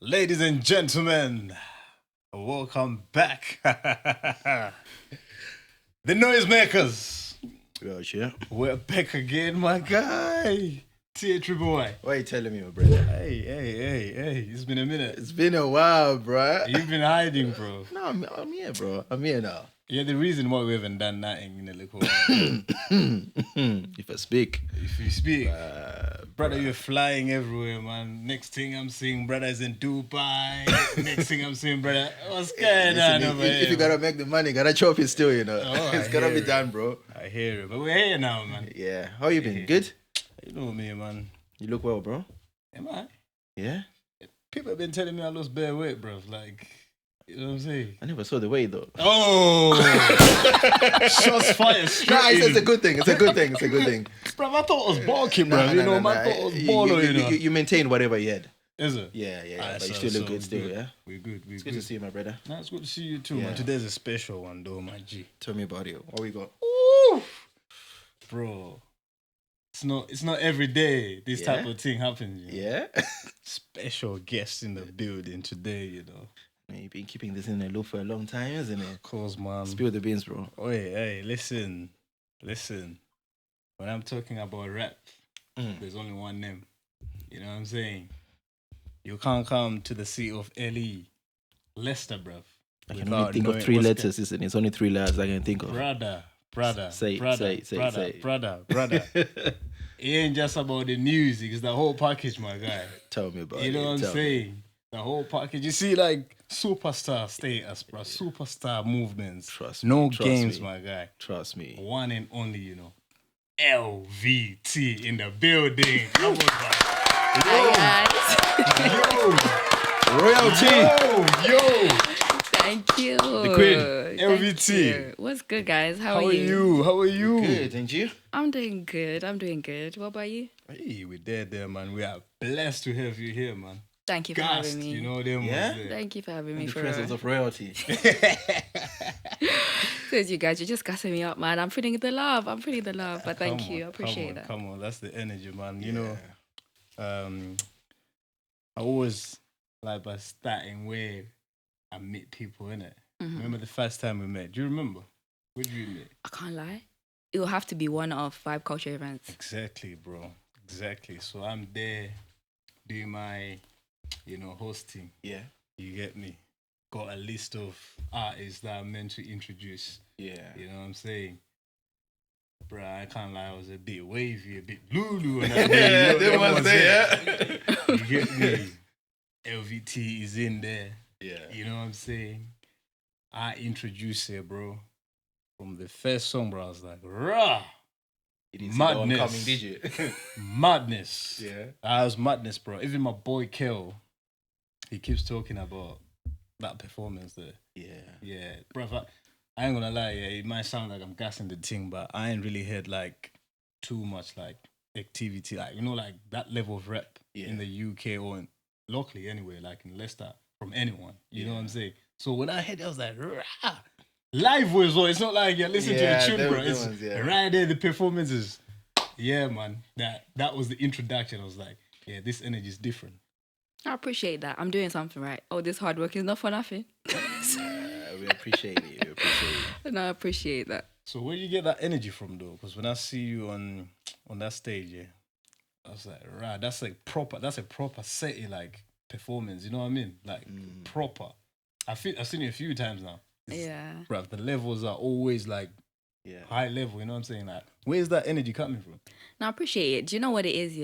Ladies and gentlemen, welcome back. The Noisemakers. Yeah. We're back again, my guy. Theatre boy. What are you telling me, my brother? Hey. It's been a minute. It's been a while, bro. You've been hiding, bro. No, I'm here, bro. I'm here now. Yeah, the reason why we haven't done nothing in a little while. If I speak. If you speak. Brother, you're flying everywhere, man. Next thing I'm seeing, brother's in Dubai. Next thing I'm seeing, brother, what's going on over here? If you gotta make the money, gotta chop it still, you know. It's gotta be done, bro. I hear it. But we're here now, man. Yeah. How you been? Good? You know me, man. You look well, bro. Am I? Yeah? People have been telling me I lost bare weight, bro. Like, you know what I'm saying? I never saw the weight, though. Oh! Shots fired straight. Nah, it's a good thing. It's a good thing. It's a good thing. Bro, I thought it was bulking, bro. I thought it was baller, you know. You maintain whatever you had. Is it? Yeah. Right, But you still look good still, yeah? We're good. It's good to see you, my brother. Nah, it's good to see you too, Yeah. man. Today's a special one, though, my G. Tell me about it. What we got? Ooh. Bro. It's not every day this type of thing happens. You know? Yeah? Special guest in the building today, you know. Man, you've been keeping this in the loop for a long time, isn't it? Of course, man. Spill the beans, bro. Hey, listen. When I'm talking about rap, there's only one name. You know what I'm saying? You can't come to the seat of L.E. Leicester, bruv. I can only think of three letters, isn't it? It's only three letters I can think of. Brother. Say. Brother. It ain't just about the music, it's the whole package, my guy. Tell me about it. You know what I'm saying? The whole package. You see, like, superstar status, bro. Superstar movements. Trust me. No games, my guy. Trust me. One and only, you know. LVT in the building. Come on, man. Yo. Royalty. Yo. Thank you. The queen. LVT. What's good, guys? How How are you? Good, and you? I'm doing good. What about you? Hey, we're there, man. We are blessed to have you here, man. Thank you for Gassed, having me. you know them Yeah? ones there. Thank you for having me. In the presence of royalty. Because you guys, you're just gassing me up, man. I'm feeling the love. But thank you. I appreciate that. Come on, that's the energy, man. You know, I always like by starting where I meet people, innit? Remember the first time we met? Do you remember? Where did we meet? I can't lie. It will have to be one of 5 culture events. Exactly, bro. Exactly. So I'm there doing my, hosting. Yeah. You get me? Got a list of artists that I'm meant to introduce. Yeah. You know what I'm saying? Bruh, I can't lie, I was a bit wavy, a bit Lulu. And that ones there, You get me? LVT is in there. Yeah. You know what I'm saying? I introduced her, bro. From the first song, bro, I was like, rah! You didn't see the Madness. one coming, did you? Madness. Yeah. That was madness, bro. Even my boy Kel, he keeps talking about that performance there. Yeah. Bro, I ain't gonna lie, it might sound like I'm gassing the thing, but I ain't really heard like too much like activity, like, like that level of rap in the UK or locally anyway, like in Leicester, from anyone. You know what I'm saying? So when I heard it, I was like, rah! Live was all. It's not like you're listening to a tune, bro. It's right there, the performances. Yeah, man. That was the introduction. I was like, yeah, this energy is different. I appreciate that. I'm doing something right. All this hard work is not for nothing. We appreciate it. No, I appreciate that. So where do you get that energy from, though? Because when I see you on that stage, I was like, right, that's a proper setting, like performance. You know what I mean? Like proper. I've seen it a few times now. Bruv, the levels are always like high level, you know what I'm saying? Like, where's that energy coming from? No, I appreciate it. Do you know what it is,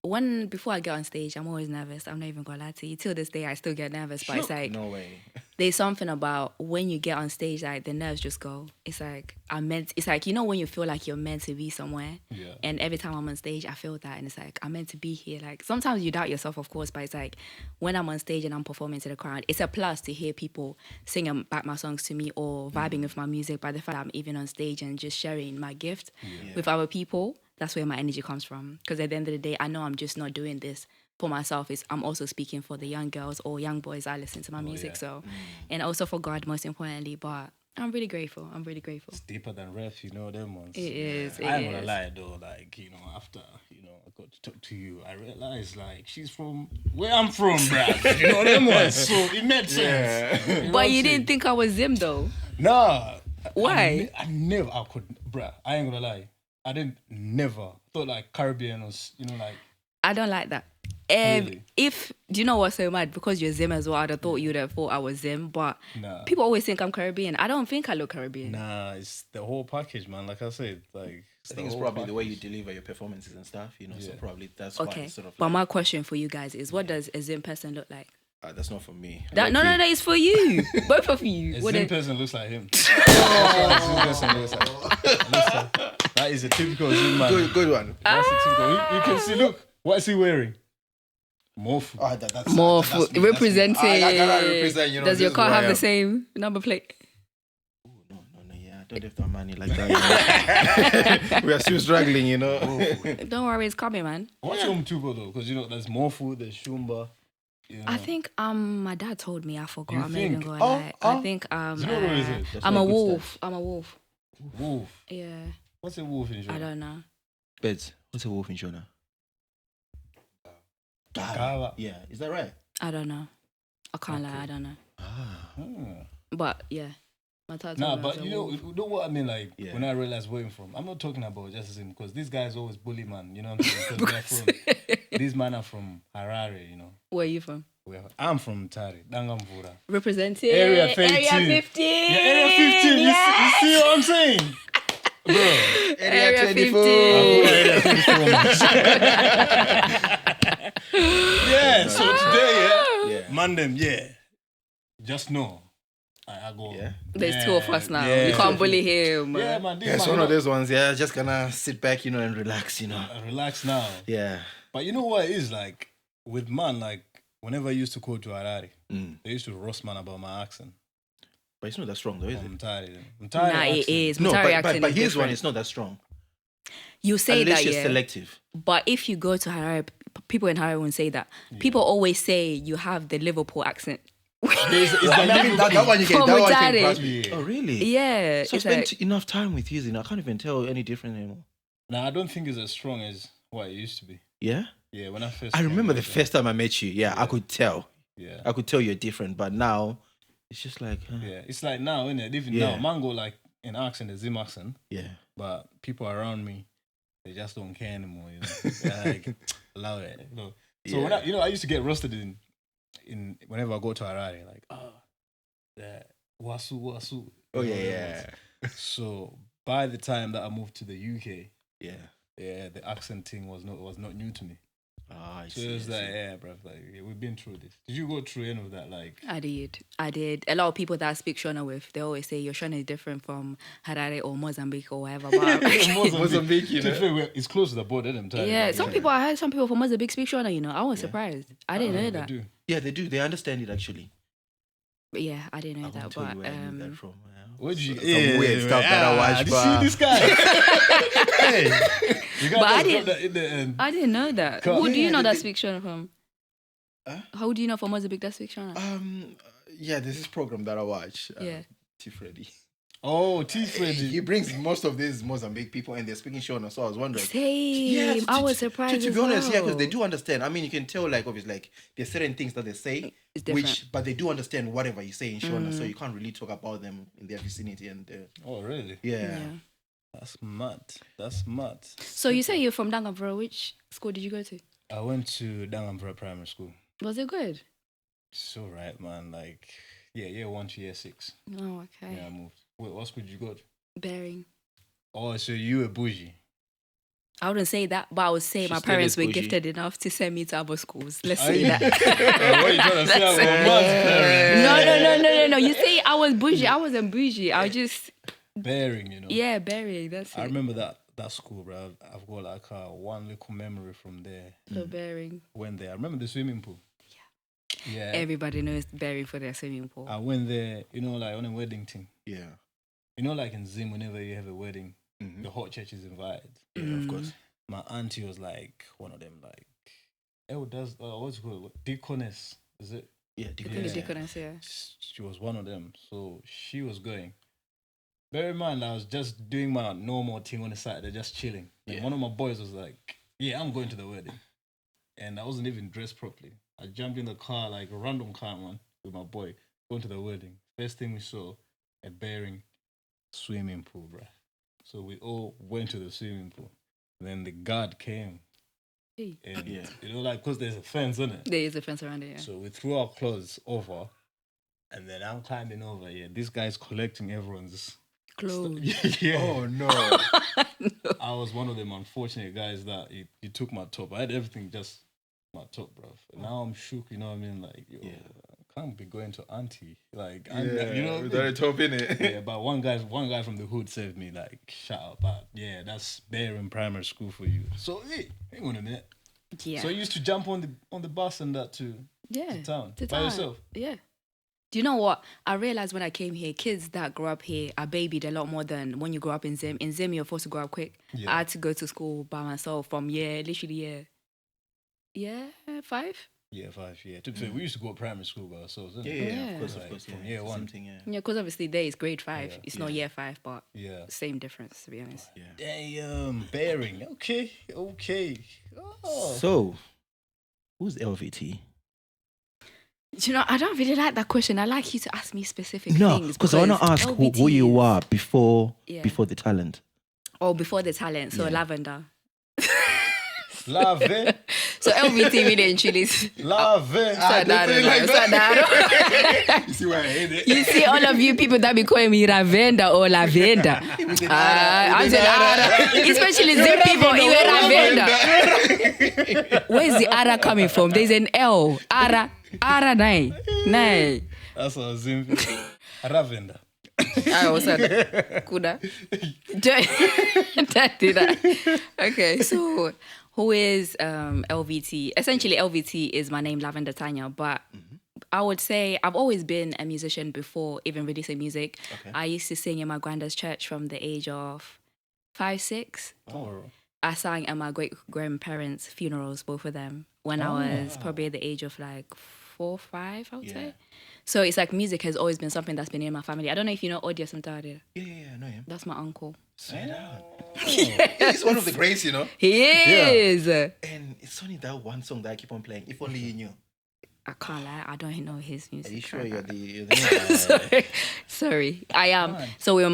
before I get on stage, I'm always nervous. I'm not even gonna lie to you. Till this day, I still get nervous. But it's like No way. there's something about when you get on stage, like the nerves just go. It's like it's like, you know, when you feel like you're meant to be somewhere. Yeah. And every time I'm on stage, I feel that, and it's like I'm meant to be here. Like sometimes you doubt yourself, of course, but it's like when I'm on stage and I'm performing to the crowd, it's a plus to hear people singing back my songs to me or vibing with my music. By the fact that I'm even on stage and just sharing my gift with other people, that's where my energy comes from. Because at the end of the day, I know I'm just not doing this for myself. I'm also speaking for the young girls or young boys that listen to my music. So, and also for God, most importantly. But I'm really grateful. I'm really grateful. It's deeper than ref, you know them ones. It is. I ain't gonna lie though, like, you know, after, you know, I got to talk to you, I realized like she's from where I'm from, bruh. You know them ones. So it made sense. You know But you what I'm didn't think I was Zim though. Nah. Why? I never, I could, bruh. I ain't gonna lie. I didn't never thought like Caribbean was, you know, like. I don't like that. Really? Do you know what's so mad? Because you're Zim as well, I'd have thought you'd have thought I was Zim. But people always think I'm Caribbean. I don't think I look Caribbean. Nah, it's the whole package, man. Like I said, like I think it's probably the way you deliver your performances and stuff, you know. So probably that's why it's sort of. But my question for you guys is, what does a Zim person look like? That's not for me. No, it's for you. Both of you. A What Zim person looks like him. That is a typical Zim man. Good one. That's a typical. You can see. Look, what is he wearing? More food. More food. Representing. I gotta represent, you know. Does your car have the same number plate? No, yeah. I don't have that money like that. You know? We are still struggling, you know. Don't worry, it's coming, man. What's your tubo though? Because you know there's more food, there's shumba. You know. I think my dad told me. I forgot. I'm not even think? gonna lie. I think You know what is it? I'm a wolf. I'm a wolf. Wolf. Yeah. What's a wolf in Shona? I don't know. Beds. What's a wolf in Shona? Kava. Yeah, is that right? I don't know. I can't lie. I don't know. But yeah, my dad told Nah, me I but was a you know, wolf. you know what I mean? Like when I realized where I'm from, I'm not talking about just him because these guys always bully man. You know what I'm saying? Because these men are from Harare. You know. Where are you from? I'm from Tari, Dangamvura. Representing Area 15. Area 15. Yeah, Area 15. You see what I'm saying? Bro. Area 24. 15. Area 24. Yeah, so today, Monday, just know. I go. Yeah. There's two of us now. Yeah. You can't bully him. Yeah, man. Yeah, it's one of those ones, just gonna sit back, you know, and relax, you know. Relax now. Yeah. But you know what it is like with man, like whenever I used to go to Harare, they used to roast man about my accent. But it's not that strong though, is it? I'm tired. Nah, it is. No, Mutare accent but is here's one, different. it's not that strong. You say Unless that, you're yeah. selective. But if you go to Harare, people in Harare won't say that. People always say you have the Liverpool accent. That one you get, From that one Mutare. can grasp me. Oh, really? Yeah. So I it's spent like, enough time with using. I can't even tell any different anymore. Nah, I don't think it's as strong as what it used to be. Yeah? Yeah, when I first I remember came the over first time I met you. Yeah, I could tell. Yeah. I could tell you're different, but now it's just like. Yeah, it's like now, innit? Even Yeah. now, Mango like an accent, a Zim accent, Yeah. but people around me, they just don't care anymore. You know, they're like, allow it. You know? So when I used to get roasted in whenever I go to Harare, like, wasu. Oh yeah. So by the time that I moved to the UK, Yeah. the accent thing was not new to me. I So see. it was like, yeah, bro, like we've been through this. Did you go through any of that? Like, I did. A lot of people that I speak Shona with, they always say your Shona is different from Harare or Mozambique or whatever. But Mozambique, you to be know. fair, it's close to the border, them time. yeah, I heard some people from Mozambique speak Shona, you know. I was surprised. I didn't know They that. do. Yeah, they do. They understand it actually. But yeah, I didn't know I that. won't tell But you where I knew that from. Where'd you? Some weird stuff that I watch, You but- see this guy? Hey, you But I got didn't- that in the end. I didn't know that. Come- Who do you Yeah, know that they- speaks Shona from? Huh? Who do you know from Mozambique that speaks Shona? Yeah, there's this program that I watch. Yeah. T. Freddy. Oh, T. Freddy. He brings most of these Mozambique people and they're speaking Shona, so I was wondering. Same. I was surprised. To as be honest, yeah, well. because they do understand. I mean, you can tell, like, obviously, like, there's certain things that they say, It's different. but they do understand whatever you say in Shona, so you can't really talk about them in their vicinity. And Oh, really? yeah. That's mad. That's mad. So you say you're from Dangamvura. Which school did you go to? I went to Dangamvura Primary School. Was it good? It's all right, man. Like, year 1 to year 6. Oh, okay. Yeah, I moved. Wait, what school did you go to? Bearing. Oh, so you were bougie. I wouldn't say that, but I would say my still parents is were bougie. gifted enough to send me to other schools. Let's Are say you- that. What are you trying to say? I'm a man's parent. No. You say I was bougie. I wasn't bougie. I was just, Bearing, you know. yeah, bearing. That's it. I remember that school, bro. I've got like one little memory from there. So bearing. Went there. I remember the swimming pool. Yeah. Everybody knows bearing for their swimming pool. I went there, you know, like on a wedding thing. Yeah. You know, like in Zim, whenever you have a wedding, Mm-hmm. the hot church is invited. Yeah, of course. My auntie was like one of them, like, what's it called? Deaconess, is it? Yeah, I think the deaconess, yeah. She was one of them. So she was going. Bear in mind, I was just doing my normal thing on the side, they're just chilling. And one of my boys was like, yeah, I'm going to the wedding. And I wasn't even dressed properly. I jumped in the car, like a random car, man, with my boy, going to the wedding. First thing we saw, a bearing swimming pool, bruh. So we all went to the swimming pool. Then the guard came. Hey. And, you know, like, because there's a fence, isn't it? There is a fence around it, yeah. So we threw our clothes over. And then I'm climbing over. Yeah, this guy's collecting everyone's Clothes. yeah. Oh, no. I was one of them unfortunate guys that he took my top. I had everything just my top, bro. Now I'm shook, you know what I mean? Like, yo, I can't be going to auntie. Like, you know, without a top in it. yeah, but one guy from the hood saved me. Like, shout out, but yeah, that's bare in primary school for you. So, hey, hang on a minute. Yeah. So you used to jump on the bus and that to town by yourself. Yeah. Do you know what? I realized when I came here, kids that grow up here are babied a lot more than when you grow up in Zim. In Zim, you're forced to grow up quick. Yeah. I had to go to school by myself from literally 5. Yeah, 5. Yeah, to be fair, we used to go to primary school by ourselves. Didn't we? Yeah, Yeah. of course, Like, from yeah. year Same one. thing, yeah. Yeah, because obviously there is grade 5. Yeah. It's not year 5, but Yeah. same difference, to be honest. Yeah. Damn, bearing. Okay. Oh. So, who's LVT? Do you know, I don't really like that question. I like you to ask me specific No, things. because I want to ask who you LBT are before Yeah. before the talent. Oh, before the talent. So Yeah. Lavender. Lave. So LBT really and truly. Lave. You see why I hate it? You see all of you people that be calling me Ravenda or Lavenda. I'm saying Ara. Especially Zim people, even Ravenda. Where's the Ara coming from? There's an L. Ara. Ara, nay. That's what I was in. Ravenda. I was at Kuda. Okay, so who is LVT? Essentially, LVT is my name, Lavender Tanya, but I would say I've always been a musician before even releasing music. Okay. I used to sing in my granddad's church from the age of 5, 6. Oh. I sang at my great-grandparents' funerals, both of them, when I was probably at the age of like 4, 5, I would say. So it's like music has always been something that's been in my family. I don't know if you know Odia Samtari. Yeah, I know him. That's my uncle. Say that. He's one of the greats, you know. He is. And it's only that one song that I keep on playing. If only you knew. I can't lie. I don't know his music. Are you sure you're the Sorry. I am. So we're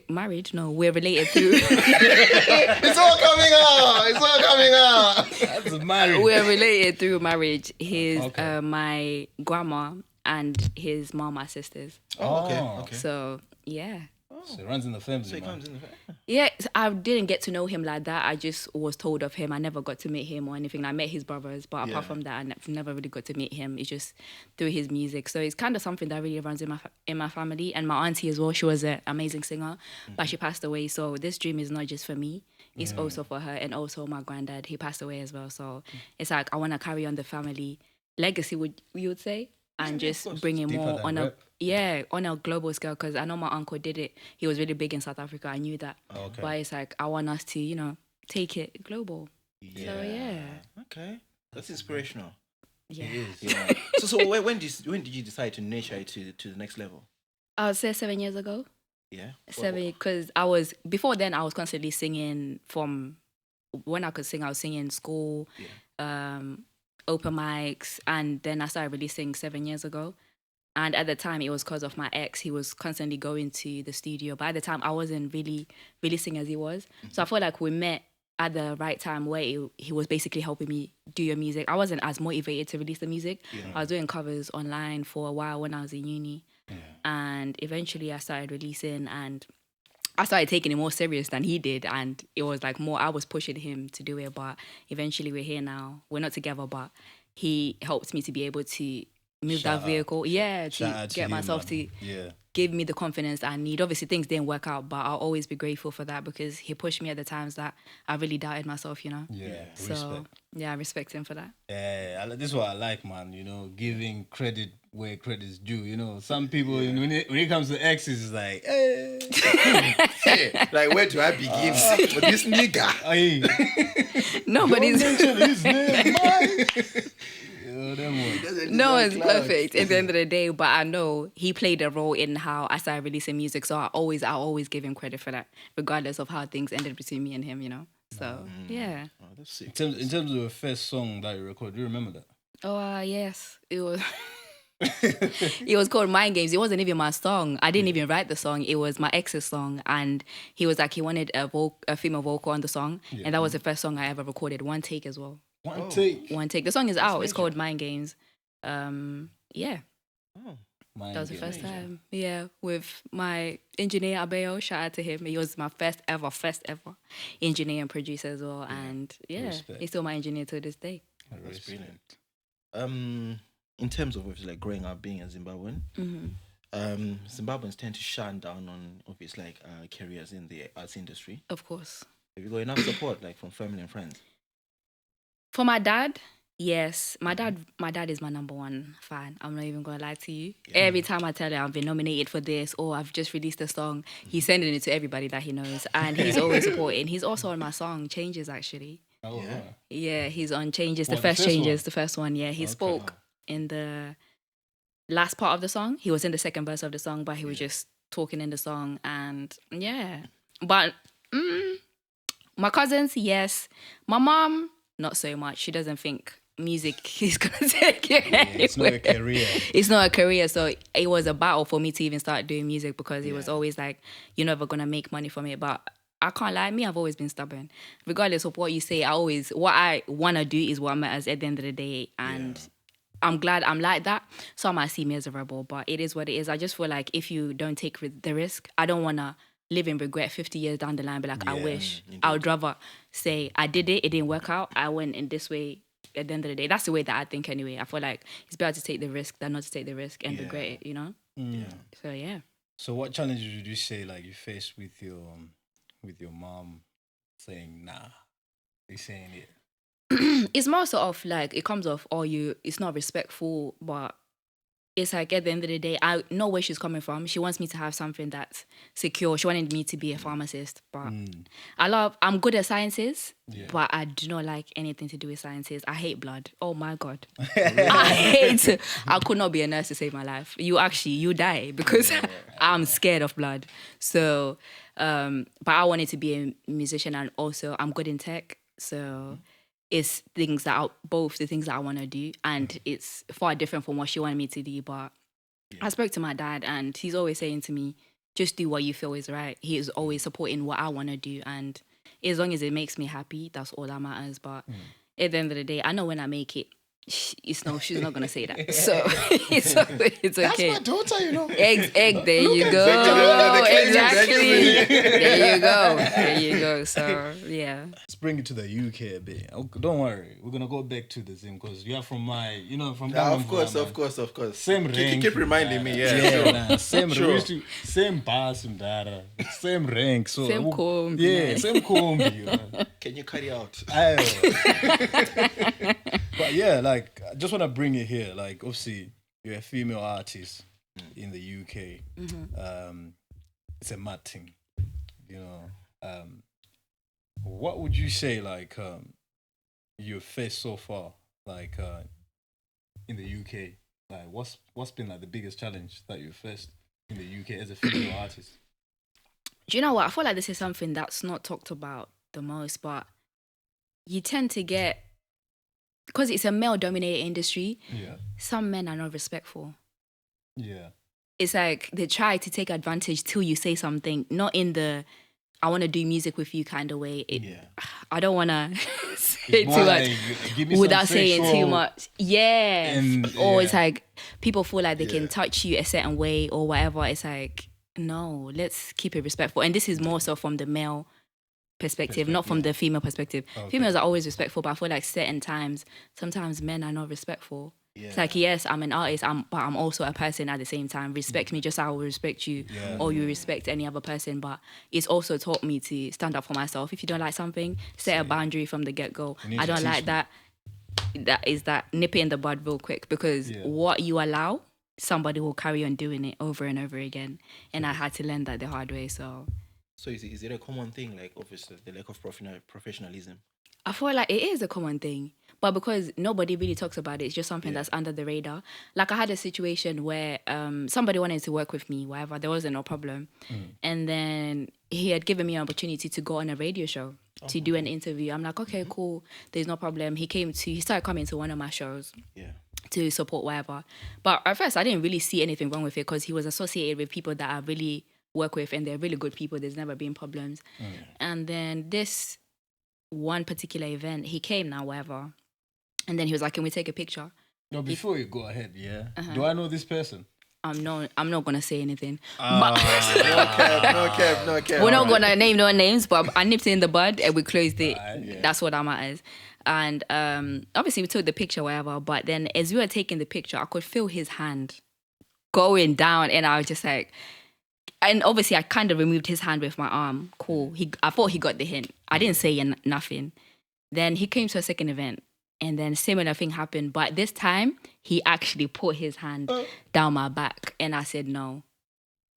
married. No, we're related through. It's all coming out. It's all coming out. That's married. We're related through marriage. His Okay. my grandma and his mom are sisters. Oh, okay. Oh. Okay. So yeah. So it runs in the family. So he man. comes in the family. Yeah, I didn't get to know him like that. I just was told of him. I never got to meet him or anything. I met his brothers, but apart from that, I never really got to meet him. It's just through his music. So it's kind of something that really runs in my family. And my auntie as well, she was an amazing singer, but she passed away. So this dream is not just for me. It's also for her and also my granddad. He passed away as well. So it's like I want to carry on the family legacy, you would say? And just bring it Deeper more than on rap. on a global scale, because I know my uncle did it. He was really big in South Africa. I knew that. Okay. But it's like I want us to, take it global. So yeah. Okay. That's inspirational. Yeah. Yeah. So when did you decide to nurture it to the next level? I would say 7 years ago. Yeah. 7, because before then I was constantly singing from when I could sing. I was singing in school, open mics, and then I started releasing 7 years ago. And at the time, it was because of my ex. He was constantly going to the studio. But at the time, I wasn't really releasing as he was. So I felt like we met at the right time where he was basically helping me do your music. I wasn't as motivated to release the music. I was doing covers online for a while when I was in uni. And eventually I started releasing, and I started taking it more serious than he did, and it was like more I was pushing him to do it, but eventually we're here now. We're not together, but he helped me to be able to move Shout that vehicle. Yeah, Shout to out to get him, myself man. to give me the confidence I need. Obviously, things didn't work out, but I'll always be grateful for that because he pushed me at the times that I really doubted myself, you know? Yeah, So, respect. yeah, I respect him for that. Yeah, this is what I like, man. You know, giving credit where credit is due. You know, some people when it comes to exes, it's like, hey, Hey, like, where do I begin with this nigga? hey, No, but don't he's... mention his name, man. You know, them ones. No, it's perfect at the end of the day, but I know he played a role in how I started releasing music, so I always give him credit for that, regardless of how things ended between me and him, you know? So, yeah. Oh, that's sick. In terms of the first song that you recorded, do you remember that? Oh, yes. It was... It was called Mind Games. It wasn't even my song. I didn't even write the song. It was my ex's song, and he was like, he wanted a female vocal on the song, and that was the first song I ever recorded. One take as well. One take. One take. The song is out. It's called Mind Games. Yeah. Oh. Mind That was the Games. first time. Yeah, with my engineer Abeo. Shout out to him. He was my first ever engineer and producer as well. And yeah, Respect. he's still my engineer to this day. That's brilliant. In terms of obviously like growing up being a Zimbabwean, Zimbabweans tend to shine down on obviously like careers in the arts industry. Of course. Have you got enough support like from family and friends? For my dad, yes. My dad is my number one fan. I'm not even gonna lie to you. Every time I tell him I've been nominated for this or I've just released a song, he's sending it to everybody that he knows. And he's always supporting. He's also on my song, Changes, actually. Oh, Yeah. Yeah, he's on Changes, What, the the first first Changes, one? the first one. Yeah, he Okay. spoke in the last part of the song. He was in the second verse of the song, but he was just talking in the song. And yeah, but my cousins, yes. My mom, not so much. She doesn't think music is gonna take it It's not a anywhere. career. It's not a career, so it was a battle for me to even start doing music because it was always like, you're never gonna make money from it. But I can't lie, me, I've always been stubborn. Regardless of what you say, what I wanna do is what matters at the end of the day. And I'm glad I'm like that. Some might see me as a rebel, but it is what it is. I just feel like if you don't take the risk, I don't wanna live in regret 50 years down the line, be like, I wish. I would rather say, I did it, it didn't work out, I went in this way. At the end of the day, that's the way that I think anyway. I feel like it's better to take the risk than not to take the risk and regret it, you know? So, yeah. So what challenges would you say like you faced with your mom saying nah? They saying it. It's more sort of like, it comes off, it's not respectful, but it's like at the end of the day, I know where she's coming from. She wants me to have something that's secure. She wanted me to be a pharmacist, but I'm good at sciences, but I do not like anything to do with sciences. I hate blood. Oh my God. I could not be a nurse to save my life. You die because I'm scared of blood. So, but I wanted to be a musician and also I'm good in tech. So it's both the things that I want to do, and it's far different from what she wanted me to do. But I spoke to my dad, and he's always saying to me, just do what you feel is right. He is always supporting what I want to do, and as long as it makes me happy, that's all that matters. But at the end of the day, I know when I make it, she's not gonna say that. So it's okay. That's my daughter, you know. Egg, there you go. Exactly. There you go. So yeah. Let's bring it to the UK a bit. Oh, don't worry, we're gonna go back to the Zim because you are from from Yeah, Gangnam of course. Same rank. Keep reminding me, Same Sure. same bus and data, same rank. So Same combi, Yeah, man. same combi. Can you carry out? But yeah, like I just want to bring it here. Like obviously you're a female artist in the UK. It's a mad thing, you know. What would you say like you've faced so far, like in the UK? Like what's been like the biggest challenge that you've faced in the UK as a female artist? Do you know what? I feel like this is something that's not talked about the most, but you tend to get, because it's a male-dominated industry, some men are not respectful. Yeah. It's like they try to take advantage till you say something, not in the I want to do music with you kind of way. I don't want to say too much like, give me without some saying too sexual- much. Yeah. And- Or yeah. it's like people feel like they can touch you a certain way or whatever. It's like, no, let's keep it respectful. And this is more so from the male perspective, not from the female perspective. Okay. Females are always respectful, but I feel like certain times, sometimes men are not respectful. Yeah. It's like, yes, I'm an artist, but I'm also a person at the same time. Respect me just how I will respect you, or you respect any other person. But it's also taught me to stand up for myself. If you don't like something, set a boundary from the get-go. I don't like that. That is that nip it in the bud real quick, because what you allow, somebody will carry on doing it over and over again. And I had to learn that the hard way. So is it a common thing, like obviously the lack of professionalism? I feel like it is a common thing, but because nobody really talks about it, it's just something that's under the radar. Like I had a situation where somebody wanted to work with me, whatever, there wasn't no problem. And then he had given me an opportunity to go on a radio show to do an interview. I'm like, okay, cool, there's no problem. He started coming to one of my shows to support whatever. But at first I didn't really see anything wrong with it, because he was associated with people that I really work with, and they're really good people. There's never been problems. And then this one particular event, he came now, whatever, and then he was like, can we take a picture? No, before you go ahead, do I know this person? I'm not gonna say anything. No cap. We're not gonna name no names, but I nipped it in the bud and we closed it. That's what that matters. And obviously we took the picture, whatever, but then as we were taking the picture, I could feel his hand going down, and I was just like, and obviously I kind of removed his hand with my arm. Cool. I thought he got the hint. I didn't say nothing. Then he came to a second event, and then similar thing happened. But this time, he actually put his hand down my back. And I said, no,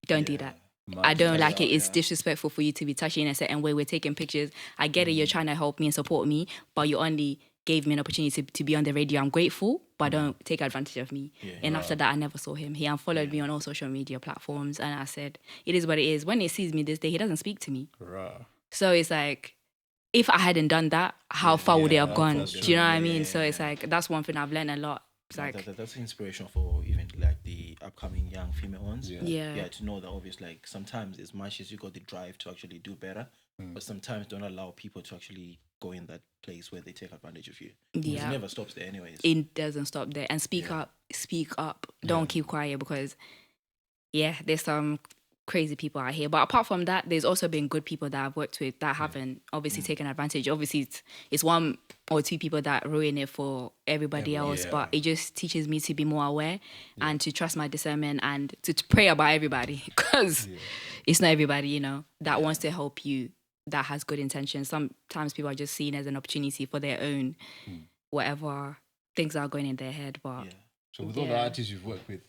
don't do that. I don't like it. It's disrespectful for you to be touching in a certain way. We're taking pictures. I get it. You're trying to help me and support me, but you only gave me an opportunity to be on the radio. I'm grateful, but don't take advantage of me. And after that, I never saw him. He unfollowed me on all social media platforms, and I said, it is what it is. When he sees me this day, he doesn't speak to me. So it's like, if I hadn't done that, how far would it have gone? Do you know what I mean? So it's like, that's one thing I've learned a lot. It's like, that's inspiration for even like the upcoming young female ones. To know that obviously, like, sometimes as much as you got the drive to actually do better, but sometimes don't allow people to actually go in that place where they take advantage of you. It never stops there anyways. It doesn't stop there. And speak up. Don't keep quiet, because there's some crazy people out here. But apart from that, there's also been good people that I've worked with that haven't obviously taken advantage. Obviously it's one or two people that ruin it for everybody else, but it just teaches me to be more aware and to trust my discernment and to pray about everybody, because it's not everybody, that wants to help you, that has good intentions. Sometimes people are just seen as an opportunity for their own whatever things are going in their head. But so with all the artists you've worked with,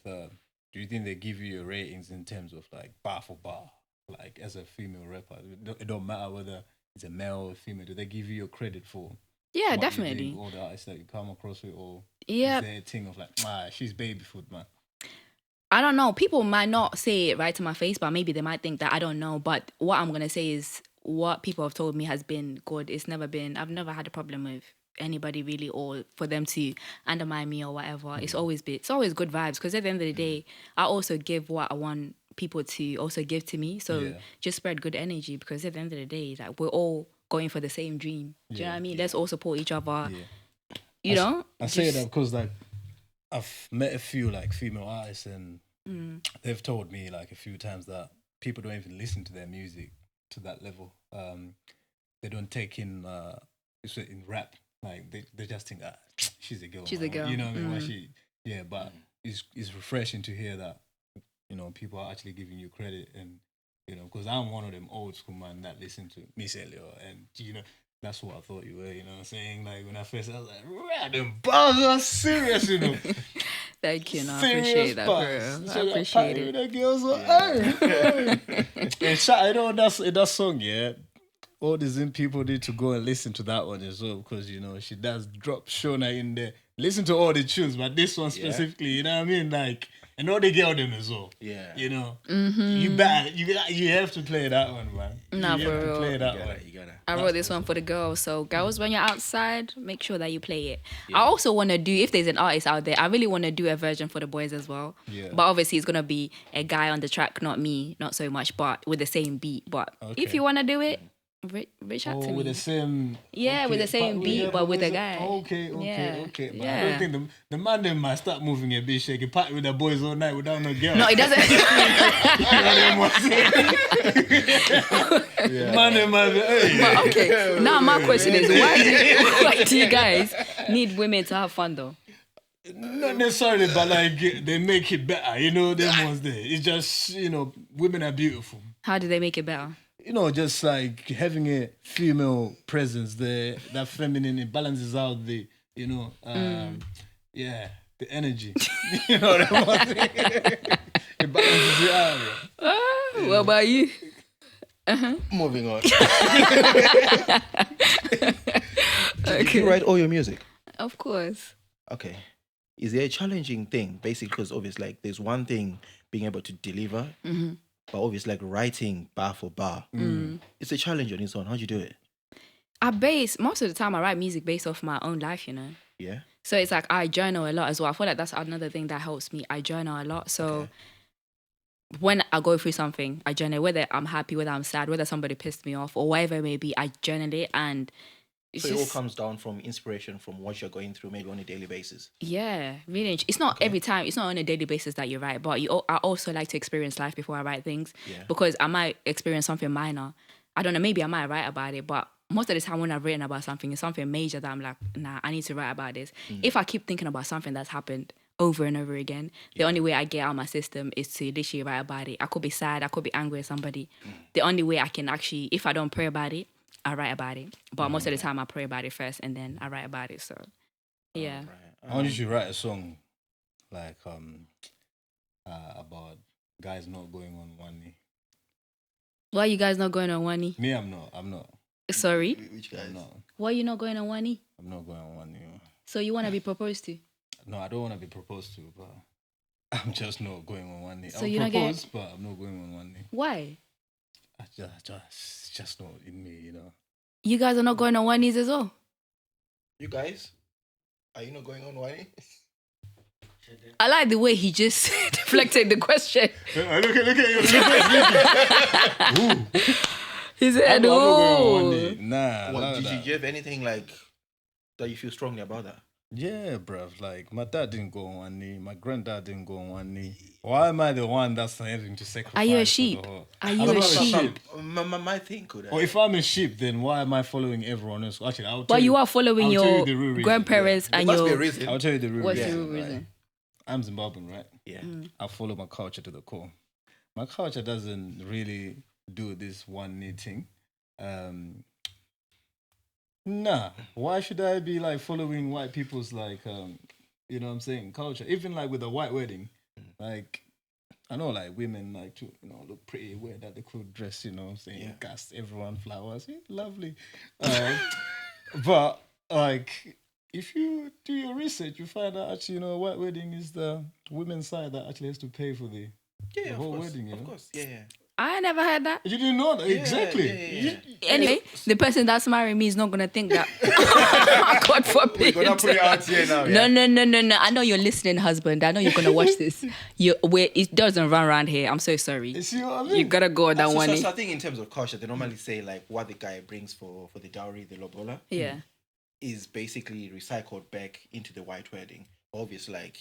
do you think they give you your ratings in terms of like bar for bar, like as a female rapper? It don't matter whether it's a male or female. Do they give you your credit for? Yeah, definitely. All the artists that you come across with, or is there a thing of like, she's baby food, man? I don't know. People might not say it right to my face, but maybe they might think that I don't know. But what I'm gonna say is, what people have told me has been good. I've never had a problem with anybody really, or for them to undermine me or whatever. It's always good vibes, because at the end of the day, I also give what I want people to also give to me. So just spread good energy, because at the end of the day, like, we're all going for the same dream. Do you know what I mean? Let's all support each other. You know? I say that because like I've met a few like female artists, and they've told me like a few times that people don't even listen to their music to that level. They don't take in rap. Like they just think, she's a girl. She's a girl. You know what I mean? But it's refreshing to hear that, people are actually giving you credit, and because I'm one of them old school man that listen to Miss Elliot, and that's what I thought you were. You know what I'm saying? Like when I was like, them bars are serious, Thank you, I appreciate that, bro. I appreciate it. The girls are, and that song, all these people need to go and listen to that one as well, because she does drop Shona in there. Listen to all the tunes, but this one specifically, you know what I mean? Like, and all the girl them as well. Yeah. You better, you have to play that one, man. Nah, you have to play that one. You gotta. I wrote this one for the girls. So girls, when you're outside, make sure that you play it. I also want to do, if there's an artist out there, I really want to do a version for the boys as well. Yeah. But obviously it's going to be a guy on the track, not me, not so much, but with the same beat. But if you want to do it, reach out to me. With the same... with the same beat, but with a guy. Okay. But I don't think the man then might start moving a bit shaky, party with the boys all night without no girl. No, it doesn't. Man then might be, hey. But okay, now my question is, why do you guys need women to have fun though? Not necessarily, but like they make it better, you know, them ones there. It's just, you know, women are beautiful. How do they make it better? You know, just like having a female presence there, that feminine, it balances out the, you know, the energy. You know what I'm saying? It balances it out. What about you? Moving on. Okay. You write all your music? Of course. Okay. Is there a challenging thing? Basically, because obviously, like, there's one thing being able to deliver, but obviously, like, writing bar for bar, it's a challenge on its own. How do you do it? Most of the time, I write music based off my own life, you know? Yeah. So it's like I journal a lot as well. I feel like that's another thing that helps me. I journal a lot. So when I go through something, I journal, whether I'm happy, whether I'm sad, whether somebody pissed me off or whatever it may be, I journal it. And so it all comes down from inspiration from what you're going through, maybe on a daily basis. Yeah, really. It's not every time. It's not on a daily basis that you write, but I also like to experience life before I write things because I might experience something minor. I don't know, maybe I might write about it, but most of the time when I've written about something, it's something major that I'm like, nah, I need to write about this. If I keep thinking about something that's happened over and over again, the only way I get out of my system is to literally write about it. I could be sad, I could be angry at somebody. The only way I can actually, if I don't pray about it, I write about it. But most of the time I pray about it first and then I write about it. So, yeah. I want you to write a song like about guys not going on one knee. Why are you guys not going on one knee? Me, I'm not. Sorry? Which guys? No, Why are you not going on one knee? I'm not going on one knee. So you want to be proposed to? No, I don't want to be proposed to, but I'm just not going on one knee. So I'll you're not propose, but I'm not going on one knee. Why? It's just not in me, you know. You guys are not going on one knees as well? You guys? Are you not going on one knee? I like the way he just deflected the question. Look at you. He said, I'm not going on one oh. knee. Nah. What, none of did you that. have anything like that you feel strongly about that? Yeah, bruv. Like, my dad didn't go on one knee. My granddad didn't go on one knee. Why am I the one that's having to sacrifice? Are you a for sheep? the whole- Are I'm you not a sheep? My thing could. Or if I'm a sheep, then why am I following everyone else? Actually, I'll tell But you are following I'll tell your you the real reason. grandparents There and must be a your... reason. I'll tell you the real What's reason. the real right? reason? I'm Zimbabwean, right? Yeah. I follow my culture to the core. My culture doesn't really do this one knee thing. Nah. Why should I be like following white people's like you know what I'm saying, culture? Even like with a white wedding, like I know like women like to, you know, look pretty, wear that they could dress, you know what I'm saying, cast everyone flowers, lovely. But like if you do your research, you find out actually, you know, a white wedding is the women's side that actually has to pay for the whole wedding, you know? Of course, yeah. I never heard that. You didn't know that? Exactly. Yeah. Anyway, the person that's marrying me is not going to think that. God forbid. We're gonna put it out here now. Yeah? No. I know you're listening, husband. I know you're going to watch this. It doesn't run around here. I'm so sorry. You see what I mean? You got to go on that one. So I think in terms of culture, they normally say like what the guy brings for the dowry, the lobola, is basically recycled back into the white wedding. Obviously, like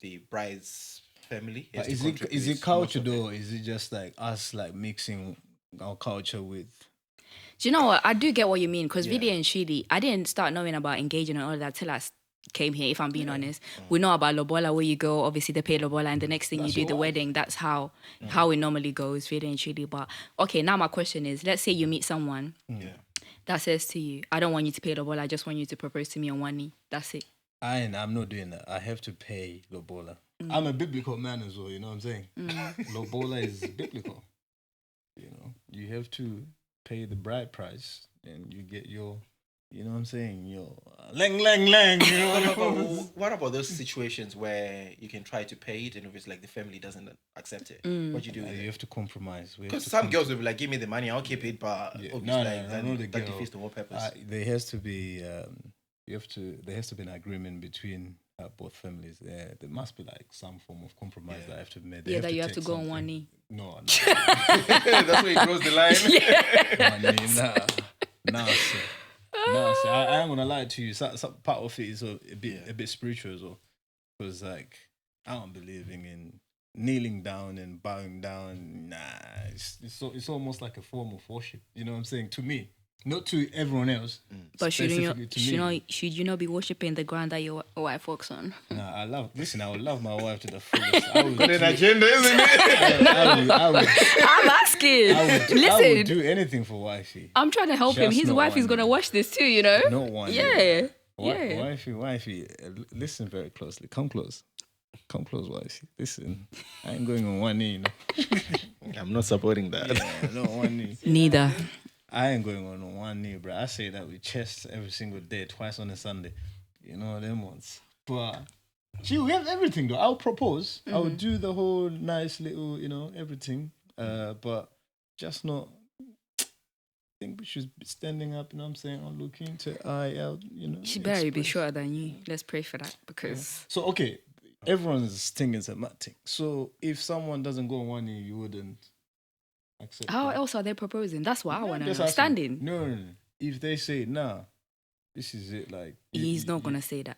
the bride's family. But is it culture though? Is it just like us like mixing our culture with? Do you know what? I do get what you mean because really and truly, I didn't start knowing about engaging and all of that till I came here. If I'm being honest, we know about lobola, where you go, obviously they pay lobola, and the next thing you do the wedding. That's how it normally goes, really and truly. But okay, now my question is: let's say you meet someone that says to you, "I don't want you to pay lobola. I just want you to propose to me on one knee." That's it. I'm not doing that. I have to pay lobola. I'm a biblical man as well, you know what I'm saying? Lobola is biblical. You know, you have to pay the bride price, and you get your, you know what I'm saying, your lang, you know what about those situations where you can try to pay it and obviously like the family doesn't accept it? What do you do? You have to compromise. Because some girls will be like, give me the money, I'll keep it, but obviously that defeats the whole purpose. There has to be, there has to be an agreement between both families. There must be like some form of compromise that have to be made. That you have to go on one knee. No. That's where he draws the line. One knee, nah. Nah, sir. No, see, I ain't gonna lie to you. Some part of it is a bit spiritual as well, because like I don't believe in kneeling down and bowing down. Nah, it's almost like a form of worship. You know what I'm saying? To me, not to everyone else. But should you not be worshiping the ground that your wife walks on? Nah, I would love my wife to the fullest. I would Got an agenda, isn't it? I would I'm asking. I would do anything for wifey. I'm trying to help him. His wife is gonna watch this too, you know. Not one. Yeah. Wifey. Listen very closely. Come close, wifey. Listen, I ain't going on one knee. You know? I'm not supporting that. Yeah, not one knee. Neither. I ain't going on one knee, bro. I say that with chest every single day, twice on a Sunday. You know them ones. But we have everything though. I'll propose. I would do the whole nice little, everything. But just not. I think we should be standing up. You know what I'm saying? Or looking to eye out. She better be shorter than you. Let's pray for that because. So okay, everyone's thing is a mad thing. So if someone doesn't go on one knee, you wouldn't. How else are they proposing? That's what I want to know. Standing. No. If they say, nah, this is it, like... He's not going to say that.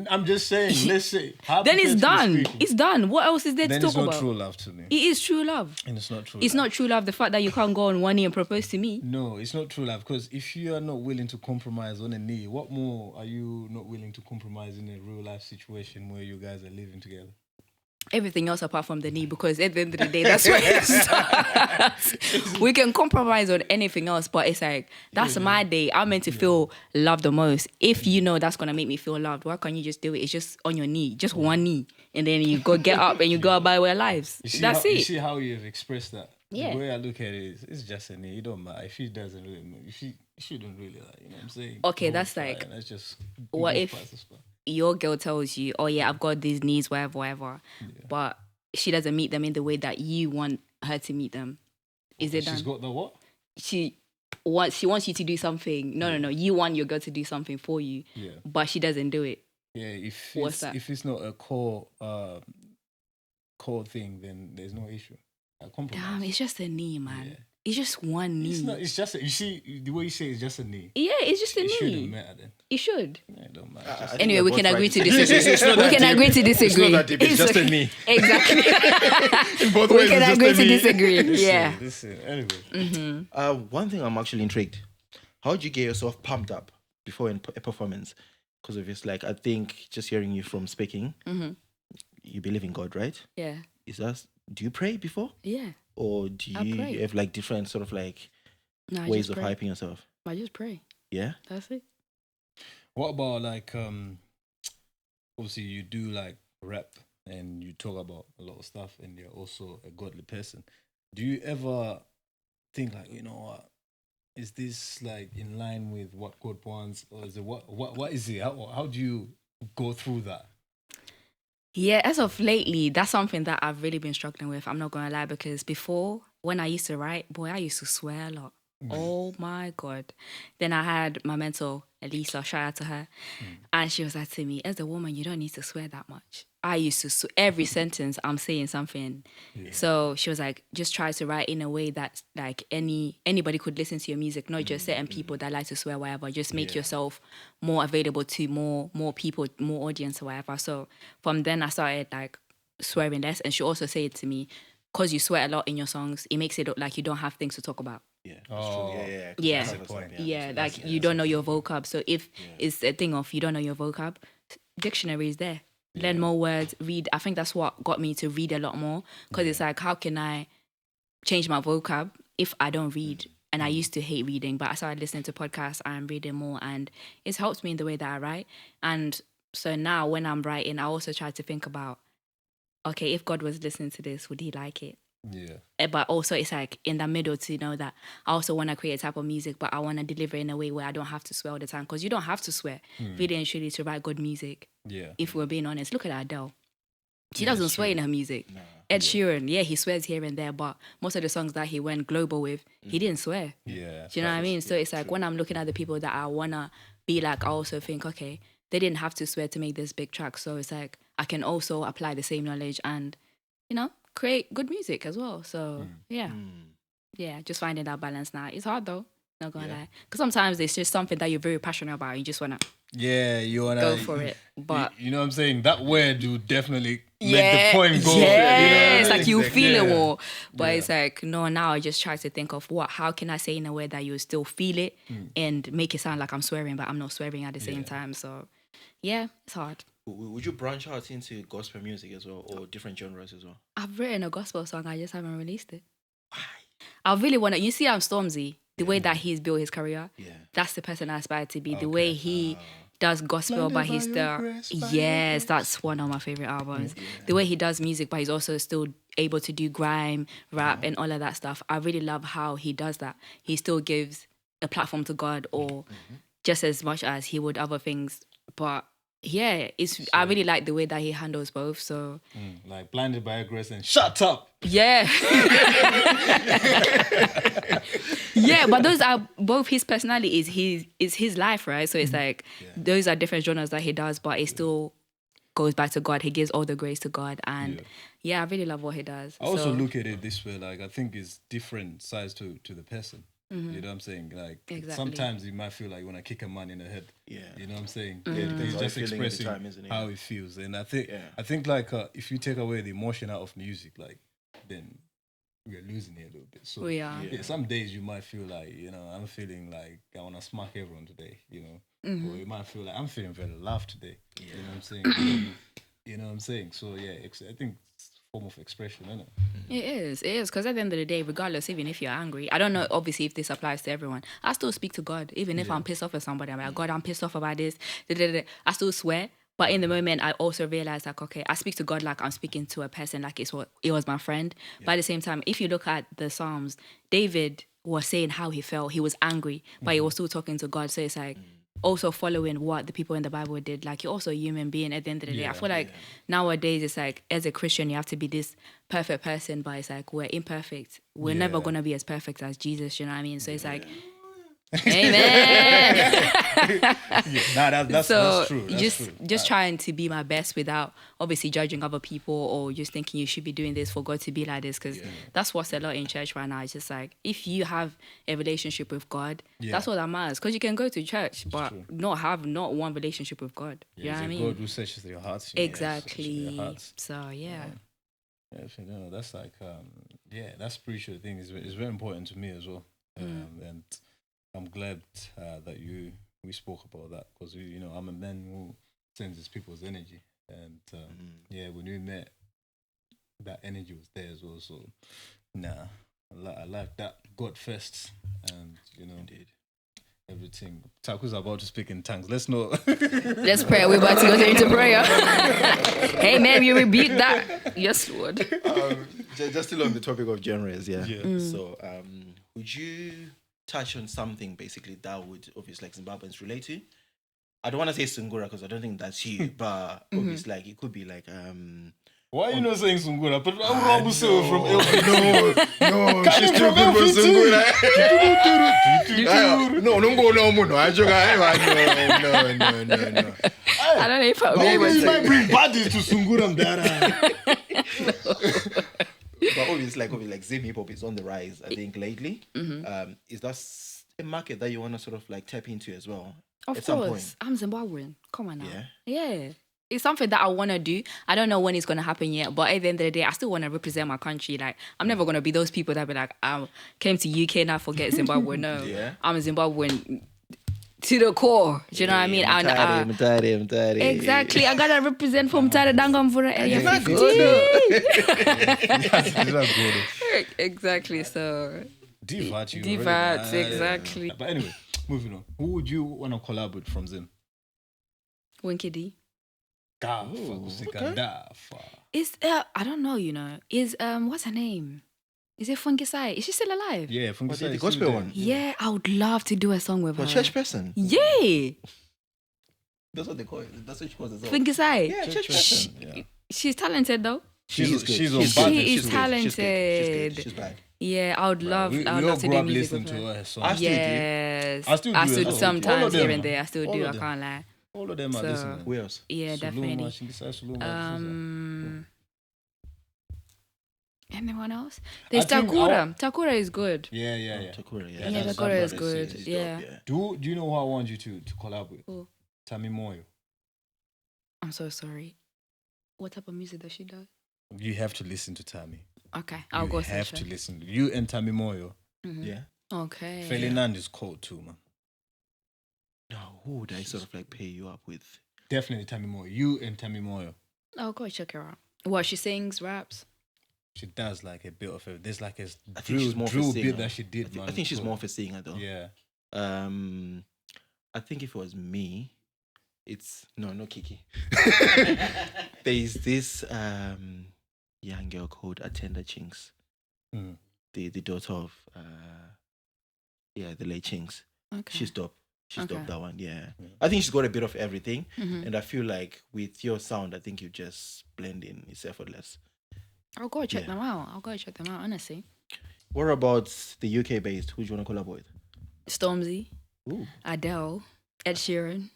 I'm just saying, let's say... Then it's done. It's done. What else is there to talk about? Then it's not true love to me. It is true love. And it's not true It's not true love, the fact that you can't go on one knee and propose to me. No, it's not true love, because if you are not willing to compromise on a knee, what more are you not willing to compromise in a real life situation where you guys are living together? Everything else apart from the knee, because at the end of the day, that's where it starts. We can compromise on anything else, but it's like, that's my day. I'm meant to feel loved the most. If you know that's going to make me feel loved, why can't you just do it? It's just on your knee, just one knee. And then you go get up and you go about our lives. That's it. You see how you've expressed that? Yeah. The way I look at it is, it's just a knee. It don't matter. If he doesn't really know, if he shouldn't really, like, you know what I'm saying? Okay, that's like, that's just... What if your girl tells you, oh yeah, I've got these needs, whatever, but she doesn't meet them in the way that you want her to meet them? Is it done? She's got the what? She wants you to do something. No. You want your girl to do something for you, but she doesn't do it. Yeah, if it's not a core thing, then there's no issue. Damn, it's just a knee, man. Yeah. It's just one knee. It's not. It's just. You see the way you say it's just a knee. Yeah, it's just a knee. It shouldn't matter then. It should. Yeah, it don't matter. Anyway, we can agree to disagree. We can agree to disagree. It's not that deep. It's just a knee. Exactly. In both ways, we can agree to disagree. Yeah. Listen. Anyway. One thing I'm actually intrigued. How did you get yourself pumped up before a performance? Because of it's like, I think just hearing you from speaking, you believe in God, right? Yeah. Do you pray before? Yeah. Or do you have like different sort of like ways of hyping yourself? I just pray. Yeah? That's it. What about like, obviously you do like rap and you talk about a lot of stuff and you're also a godly person. Do you ever think like, you know what, is this like in line with what God wants, or is it what is it? How do you go through that? Yeah, as of lately, that's something that I've really been struggling with. I'm not going to lie, because before, when I used to write, boy, I used to swear a lot. Oh my God. Then I had my mentor, Elisa, shout out to her. And she was like to me, as a woman, you don't need to swear that much. I used to swear every sentence, I'm saying something. Yeah. So she was like, just try to write in a way that like anybody could listen to your music, not just certain people that like to swear, whatever. Just make yourself more available to more people, more audience or whatever. So from then I started like swearing less. And she also said to me, because you swear a lot in your songs, it makes it look like you don't have things to talk about. Yeah, that's true. Yeah. That's the point. Yeah, like you don't know your vocab. So if it's a thing of you don't know your vocab, dictionary is there. Learn more words, read. I think that's what got me to read a lot more, because it's like, how can I change my vocab if I don't read? And I used to hate reading, but I started listening to podcasts and reading more, and it's helped me in the way that I write. And so now when I'm writing, I also try to think about, okay, if God was listening to this, would he like it? Yeah. But also it's like in the middle to know that I also want to create a type of music, but I want to deliver in a way where I don't have to swear all the time, because you don't have to swear really and truly to write good music. Yeah. If we're being honest, look at Adele. She doesn't swear in her music. No. Ed Sheeran, he swears here and there, but most of the songs that he went global with, he didn't swear. Yeah. Do you know what I mean? So it's like when I'm looking at the people that I want to be like, I also think, okay, they didn't have to swear to make this big track. So it's like I can also apply the same knowledge and, create good music as well. So, yeah, just finding that balance now. It's hard though. Not gonna lie, because sometimes it's just something that you're very passionate about. And you just wanna you wanna go for it. But you know what I'm saying? That word will definitely make the point go. Yeah, it's like you Exactly. feel it more. But it's like, no, now I just try to think of how can I say in a way that you still feel it and make it sound like I'm swearing, but I'm not swearing at the same time. So yeah, it's hard. Would you branch out into gospel music as well, or different genres as well? I've written a gospel song, I just haven't released it. Why? I really want to. You see, I'm Stormzy. The way that he's built his career, that's the person I aspire to be. The way he does gospel, but he's still, yes, that's one of my favorite albums. The way he does music, but he's also still able to do grime, rap, and all of that stuff. I really love how he does that. He still gives a platform to God, or just as much as he would other things. But yeah, I really like the way that he handles both. So like Blinded by Grace and Shut Up. Yeah. Yeah, but those are both his personality, is his life, right? So it's like those are different genres that he does, but it still goes back to God. He gives all the grace to God, and I really love what he does. I also look at it this way, like I think it's different size to the person. You know what I'm saying? Like sometimes you might feel like you want to kick a man in the head. Yeah. You know what I'm saying? He's just expressing how he feels. And I think like if you take away the emotion out of music, like then we're losing it a little bit. So some days you might feel like, I'm feeling like I want to smack everyone today, or you might feel like I'm feeling very loved today. You know what I'm saying? You know what I'm saying? So I think it's a form of expression, isn't it? It is, because at the end of the day, regardless, even if you're angry, I don't know obviously if this applies to everyone, I still speak to God. Even if I'm pissed off at somebody, I'm like, God, I'm pissed off about this, I still swear. But in the moment, I also realized, like, okay, I speak to God like I'm speaking to a person, like it was my friend. But at the same time, if you look at the Psalms, David was saying how he felt. He was angry, but he was still talking to God. So it's like also following what the people in the Bible did. Like, you're also a human being at the end of the day. I feel like nowadays it's like, as a Christian, you have to be this perfect person, but it's like, we're imperfect. We're never going to be as perfect as Jesus, you know what I mean? So it's like, amen. That's true. Just trying to be my best without obviously judging other people or just thinking you should be doing this for God to be like this, because that's what's a lot in church right now. It's just like, if you have a relationship with God, that's all that matters. Because you can go to church but not have one relationship with God. You know what I mean? God who searches your hearts. Exactly. So that's like that spiritual thing is very important to me as well. And I'm glad that we spoke about that, because I'm a man who senses people's energy, and when we met, that energy was there as well. So I like that. God first, and indeed everything. Taku's about to speak in tongues. Let's pray. We're about to go into prayer. Hey man, you repeat that. Yes, Lord. Just still on the topic of genres, So would you touch on something basically that would obviously like Zimbabweans relate to? I don't want to say Sungura because I don't think that's you, but obviously like it could be like why are you not saying Sungura? But I'm from LP. No, she's too good for Sungura. No. I don't know if I'm able to. Might bring bodies to Sungura. But obviously like Zim hip hop is on the rise, I think, lately. Is that a market that you want to sort of like tap into as well? Of course. I'm Zimbabwean. Come on now. Yeah. It's something that I want to do. I don't know when it's going to happen yet, but at the end of the day, I still want to represent my country. Like, I'm never going to be those people that be like, I came to UK and I forget Zimbabwe. No. I'm a Zimbabwean to the core. Do you know what I mean? I'm tired. Exactly. I got to represent from Tare Dangam for area 15. Exactly. So Divats, exactly. But anyway, moving on. Who would you want to collab with from Zim? Winky D. Okay. Is I don't know, is what's her name? Is it Funkisai? Is she still alive? Yeah, Funkisai. The gospel one. Yeah, I would love to do a song with her. A church person. Yeah. That's what they call it. That's what she calls it. Funkisai. Yeah, church person. She's talented though. She's talented. She's bad. Yeah, I would love to do music with her. Yes. I still do sometimes here and there. I still do. I can't lie. All of them are listening. Who else? Yeah, definitely. Anyone else? There's Takura. Takura is good. Yeah. Takura, Yeah, Takura is good. Yeah. Do you know who I want you to collab with? Who? Tammy Moyo. I'm so sorry. What type of music does she do? You have to listen to Tammy. Okay, I'll go. You have to listen. You and Tammy Moyo. Mm-hmm. Yeah. Okay. Ferdinand is cold too, man. Now, who would I sort of like pay you up with? Definitely Tammy Moyo. You and Tammy Moyo. I'll go check her out. What, she sings, raps? She does like a bit of it. There's like a drill bit that she did, man. I think she's more of a singer though. Yeah. I think if it was me, it's no Kiki. There's this young girl called Atenda Chinks. The daughter of the late Chinks. Okay. She's dope. She's dope, that one, yeah. I think she's got a bit of everything. And I feel like with your sound, I think you just blend in. It's effortless. I'll go check them out. Honestly. What about the UK based? Who do you want to collab with? Stormzy. Ooh. Adele. Ed Sheeran.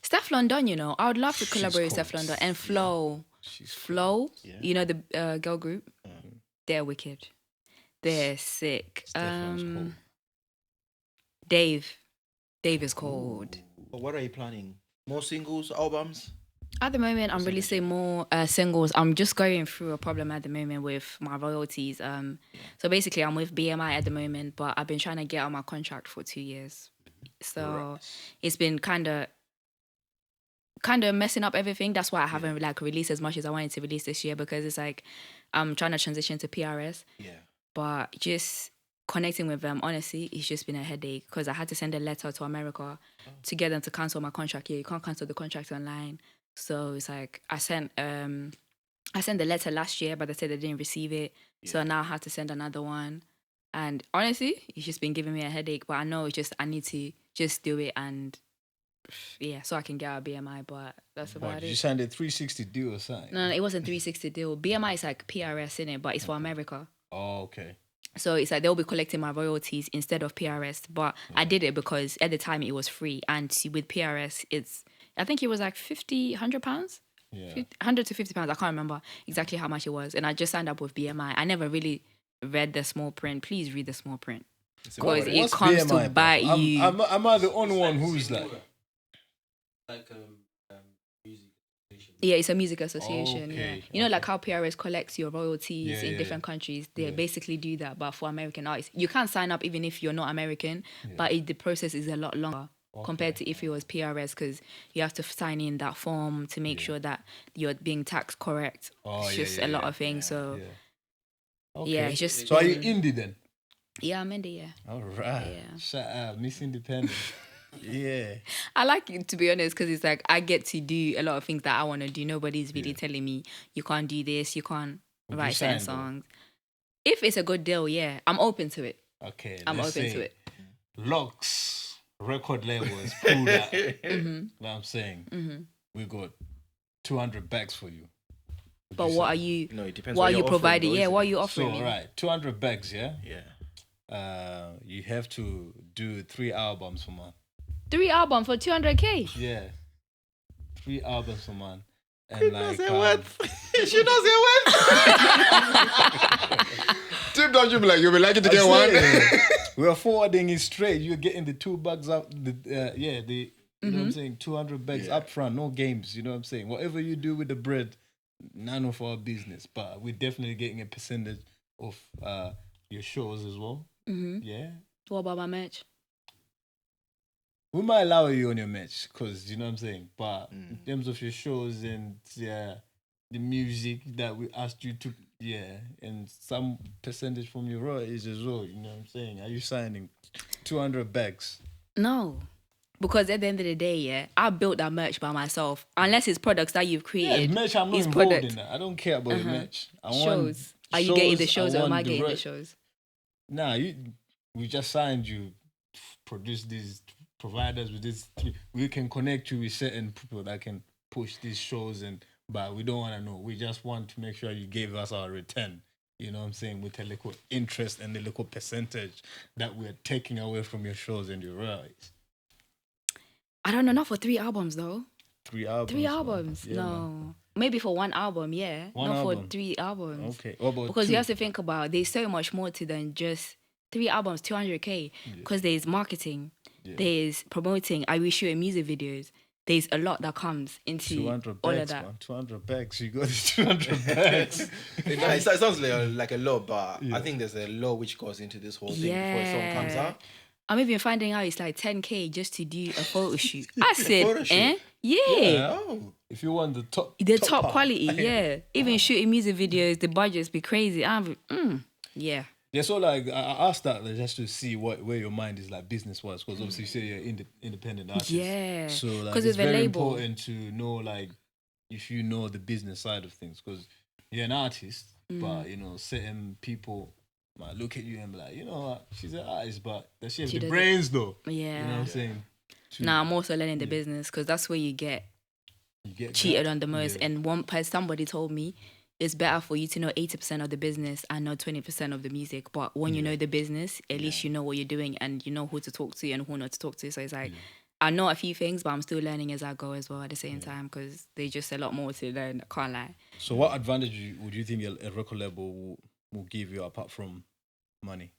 Steph London, you know. I would love to collaborate with Steph London. And Flo. Flo, you know the girl group? They're wicked. They're sick. Dave is cold. But what are you planning? More singles, albums? At the moment, I'm releasing more singles. I'm just going through a problem at the moment with my royalties. So basically, I'm with BMI at the moment, but I've been trying to get on my contract for 2 years. So it's been kind of messing up everything. That's why I haven't like released as much as I wanted to release this year, because it's like I'm trying to transition to PRS. Yeah. But just connecting with them, honestly, it's just been a headache, because I had to send a letter to America to get them to cancel my contract here. You can't cancel the contract online. So it's like I sent the letter last year, but they said they didn't receive it. Yeah. So now I have to send another one. And honestly, it's just been giving me a headache. But I know it's just I need to just do it, and so I can get out of BMI. But that's about it. Did you sign a 360 deal or something? No, it wasn't 360 deal. BMI is like PRS in it, but it's for America. Oh, okay. So it's like they'll be collecting my royalties instead of PRS. But I did it because at the time it was free, and with PRS I think it was like £100. Yeah. 100 to £50. I can't remember exactly how much it was. And I just signed up with BMI. I never really read the small print. Please read the small print. Because it comes BMI, to bite you. Am I the only one who's like music association? Yeah, it's a music association. Okay. Yeah. You know, like how PRS collects your royalties in different countries. They basically do that, but for American artists. You can't sign up even if you're not American, but the process is a lot longer. Compared to if it was PRS, because you have to sign in that form to make sure that you're being taxed correct. It's just a lot of things. It's just. So are you indie then? Yeah, I'm indie. Yeah. All right. Yeah. Shut up, Miss Independent. Yeah. I like it, to be honest, because it's like I get to do a lot of things that I want to do. Nobody's really telling me you can't do this, you can't write certain songs. If it's a good deal, I'm open to it. Okay. I'm open to it. Locks. Record labels pulled out. You know what I'm saying? We got 200 bags for you. But what are you? No, it depends. What are you providing? Yeah, what are you offering? So, right, 200 bags. Yeah. Yeah. You have to do 3 albums for man. 3 albums for 200K. Yeah. 3 albums for man. And like, she knows your words. Tim, don't you be like, you'll be liking to get one? We're forwarding it straight. You're getting the 2 bags up. You know what I'm saying? 200 bags up front, no games. You know what I'm saying? Whatever you do with the bread, none of our business. But we're definitely getting a percentage of your shows as well. Yeah. What about my merch? We might allow you on your merch, because you know what I'm saying. But in terms of your shows and the music that we asked you to, and some percentage from your royalties as well. You know what I'm saying? Are you signing 200 bags? No. Because at the end of the day, I built that merch by myself. Unless it's products that you've created. Yeah, merch, I'm not involved in that. I don't care about the merch. Shows. Are you getting the shows, or am I getting the shows? Nah, we just signed you, produce these, provide us with this. We can connect you with certain people that can push these shows, but we don't want to know. We just want to make sure you gave us our return. You know what I'm saying? With a little interest and a little percentage that we're taking away from your shows and your royalties. I don't know, not for 3 albums though. 3 albums. 3 albums? Yeah, no. Man. Maybe for 1 album, yeah. Not album. For 3 albums. Okay. Because you have to think about there's so much more to than just 3 albums, 200K. Because there's marketing, there's promoting, I will shoot music videos. There's a lot that comes into 200 all bags, of that. Man. 200 bags. You got 200 bags. It sounds like a lot, but I think there's a law which goes into this whole thing before a song comes out. I'm even finding out it's like 10K just to do a photo shoot. I said, Yeah. Oh. If you want the top quality, Even shooting music videos, the budgets be crazy. Yeah. Yeah, so like I asked that just to see where your mind is like business wise, because obviously you say you're independent artist. Yeah. So like it's very important to know like if you know the business side of things, because you're an artist, but you know certain people might look at you and be like, you know what, she's an artist, but does she have the brains though? Yeah. You know what I'm saying? I'm also learning the business, because that's where you get cheated on the most. And somebody told me it's better for you to know 80% of the business and not 20% of the music. But when you know the business, at least you know what you're doing and you know who to talk to and who not to talk to. So it's like, I know a few things, but I'm still learning as I go as well at the same time, because there's just a lot more to learn. I can't lie. So what advantage would you think a record label will give you apart from money?